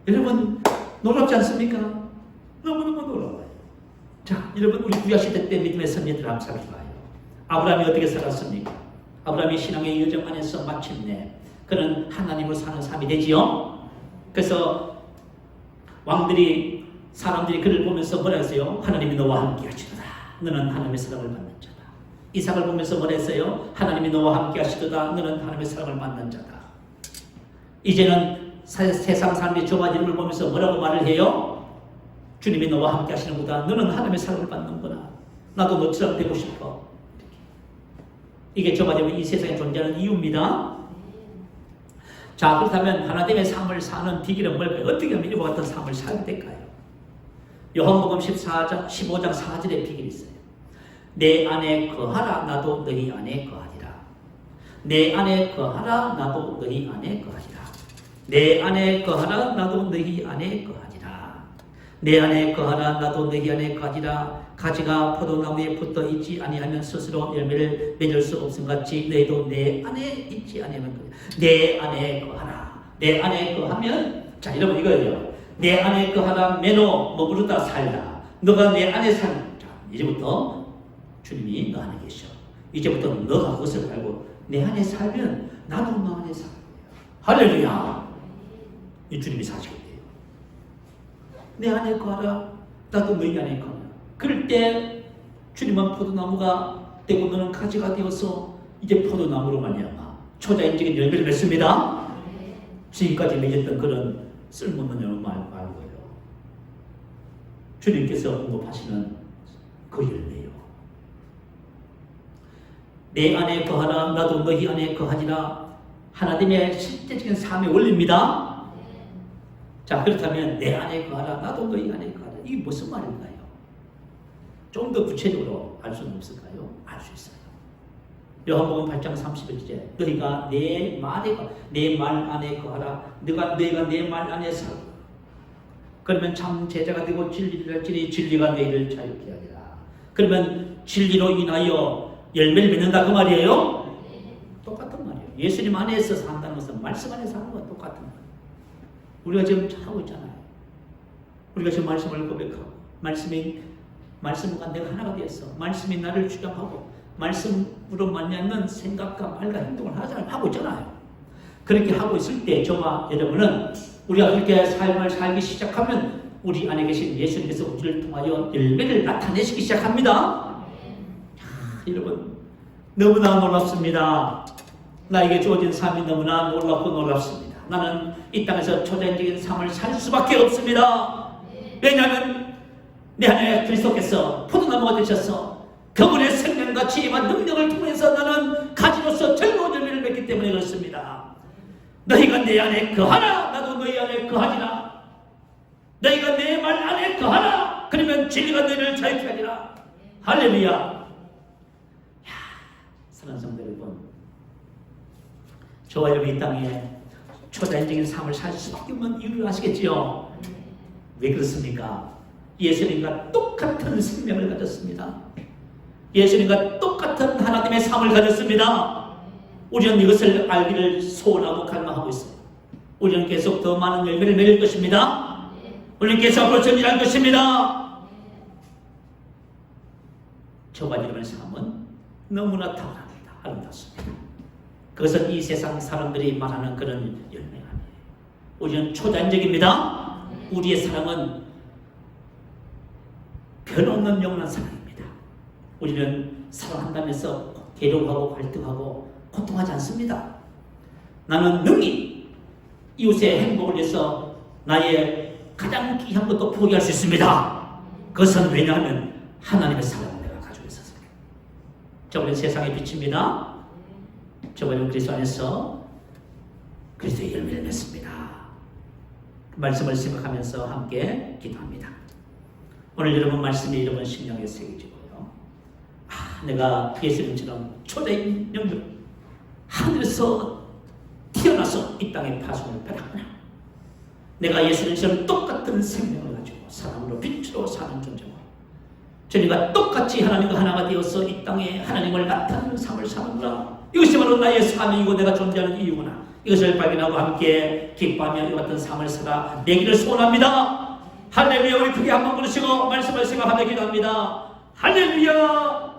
Speaker 1: 여러분, 놀랍지 않습니까? 너무너무 놀라워요. 자, 여러분, 우리 구약시대 때 믿음의 선배들 한번 살펴봐요. 아브라함이 어떻게 살았습니까? 아브라함이 신앙의 여정 안에서 마침내 그는 하나님을 사는 삶이 되지요. 그래서 왕들이, 사람들이 그를 보면서 뭐라 했어요? 하나님이 너와 함께 하시도다. 너는 하나님의 사랑을 받는 자다. 이삭을 보면서 뭐라 했어요? 하나님이 너와 함께 하시도다. 너는 하나님의 사랑을 받는 자다. 이제는 세상 사람들이 저와 여러분을 보면서 뭐라고 말을 해요? 주님이 너와 함께 하시는구나. 너는 하나님의 사랑을 받는구나. 나도 너처럼 되고 싶어. 이게 저와 여러분 이 세상에 존재하는 이유입니다. 자, 그렇다면 하나님의 삶을 사는 비결은 뭘까요? 어떻게 하면 이와 같은 삶을 살게 될까요? 요한복음 15장 4절에 비결이 있어요. 내 안에 거하라 나도 너희 안에 거하리라. 내 안에 거하라 나도 너희 안에 거하리라. 내 안에 거하라 나도 너희 안에 거하리라. 내 안에 거하라 나도 너희 안에 거하리라. 가지가 포도나무에 붙어 있지 아니하면 스스로 열매를 맺을 수 없음 같이 너희도 내 안에 있지 아니하면 내 안에 거하라. 내 안에 거하면, 자, 여러분 이거예요. 내 안에 거하라 매너 머무르다 살다. 너가 내 안에 살다. 이제부터 주님이 너 안에 계셔. 이제부터 너가 그것을 알고 내 안에 살면 나도 너 안에 살 거예요. 할렐루야. 이 주님이 사실 거예요. 내 안에 거하라. 나도 너희 안에 거하라. 그럴 때 주님은 포도나무가 되고 너는 가지가 되어서 이제 포도나무로 말미암아 초자연적인 열매를 맺습니다. 지금까지 맺었던 그런 쓸모없는 열매 말고요. 주님께서 공급하시는 그 열매요. 내 안에 거하라 나도 너희 안에 거하리라. 하나님의 실제적인 삶의 원리입니다. 자, 그렇다면 내 안에 거하라 나도 너희 안에 거하라. 이게 무슨 말인가요? 좀 더 구체적으로 알 수는 없을까요? 알 수 있어요. 요한복음 8장 31절 너희가 내 말 안에 거하라. 너희가 내 말 안에 살라. 그러면 참 제자가 되고 진리를 할지니 진리가 너희를 자유케 하리라. 그러면 진리로 인하여 열매를 맺는다 그 말이에요? 똑같은 말이에요. 예수님 안에서 산다는 것은 말씀 안에서 사는 것과 똑같은 말이에요. 우리가 지금 하고 있잖아요. 우리가 지금 말씀을 고백하고 말씀과 내가 하나가 되었어. 말씀이 나를 주장하고 말씀으로 말미암는 생각과 말과 행동을 하고 있잖아요. 그렇게 하고 있을 때 저와 여러분은 우리가 그렇게 삶을 살기 시작하면 우리 안에 계신 예수님께서 우리를 통하여 열매를 나타내시기 시작합니다. 여러분, 너무나 놀랍습니다. 나에게 주어진 삶이 너무나 놀랍고 놀랍습니다. 나는 이 땅에서 초자연적인 삶을 살 수밖에 없습니다. 왜냐하면 내 안에 그리스도께서 포도나무가 되셔서 그분의 생명같이 임한 능력을 통해서 나는 가지로서 즐거운 열매를 맺기 때문에 그렇습니다. 너희가 내 안에 거하라 나도 너희 안에 거하리라. 너희가 내 말 안에 거하라. 그러면 진리가 너희를 자유케 하리라. 할렐루야. 사랑하는 성도 여러분, 저와 여러분 이 땅에 초자연적인 삶을 살 수밖에 없는 이유를 아시겠지요? 왜 그렇습니까? 예수님과 똑같은 생명을 가졌습니다. 예수님과 똑같은 하나님의 삶을 가졌습니다. 우리는 이것을 알기를 소원하고 갈망하고 있어요. 우리는 계속 더 많은 열매를 맺을 것입니다. 우리는 계속 앞으로 전진할 것입니다. 저와 여러분의 삶은 너무나 탁월합니다. 아름답습니다. 그것은 이 세상 사람들이 말하는 그런 열매가 아니에요. 우리는 초자연적입니다. 우리의 사랑은 변없는 영원한 사랑입니다. 우리는 사랑한다면서 괴로워하고 갈등하고 고통하지 않습니다. 나는 능히 이웃의 행복을 위해서 나의 가장 귀한 것도 포기할 수 있습니다. 그것은 왜냐하면 하나님의 사랑을 내가 가지고 있어서. 저번에 세상의 빛입니다. 저번에 그리스도 안에서 그리스도의 열매를 맺습니다. 말씀을 생각하면서 함께 기도합니다. 오늘 여러분 말씀이 여러분 심령에 새겨지고요. 내가 예수님처럼 초대인 영적 하늘에서 태어나서 이 땅에 파송을 받았구나. 내가 예수님처럼 똑같은 생명을 가지고 사랑으로 빛으로 사는 존재고 저희가 똑같이 하나님과 하나가 되어서 이 땅에 하나님을 나타내는 삶을 사는구나. 이것이 바로 나의 삶이고 내가 존재하는 이유구나. 이것을 발견하고 함께 기뻐하며 이 같은 삶을 살아 내기를 소원합니다. 할렐루야. 우리 크게 한번 부르시고 말씀을 생각하며 기도합니다. 할렐루야.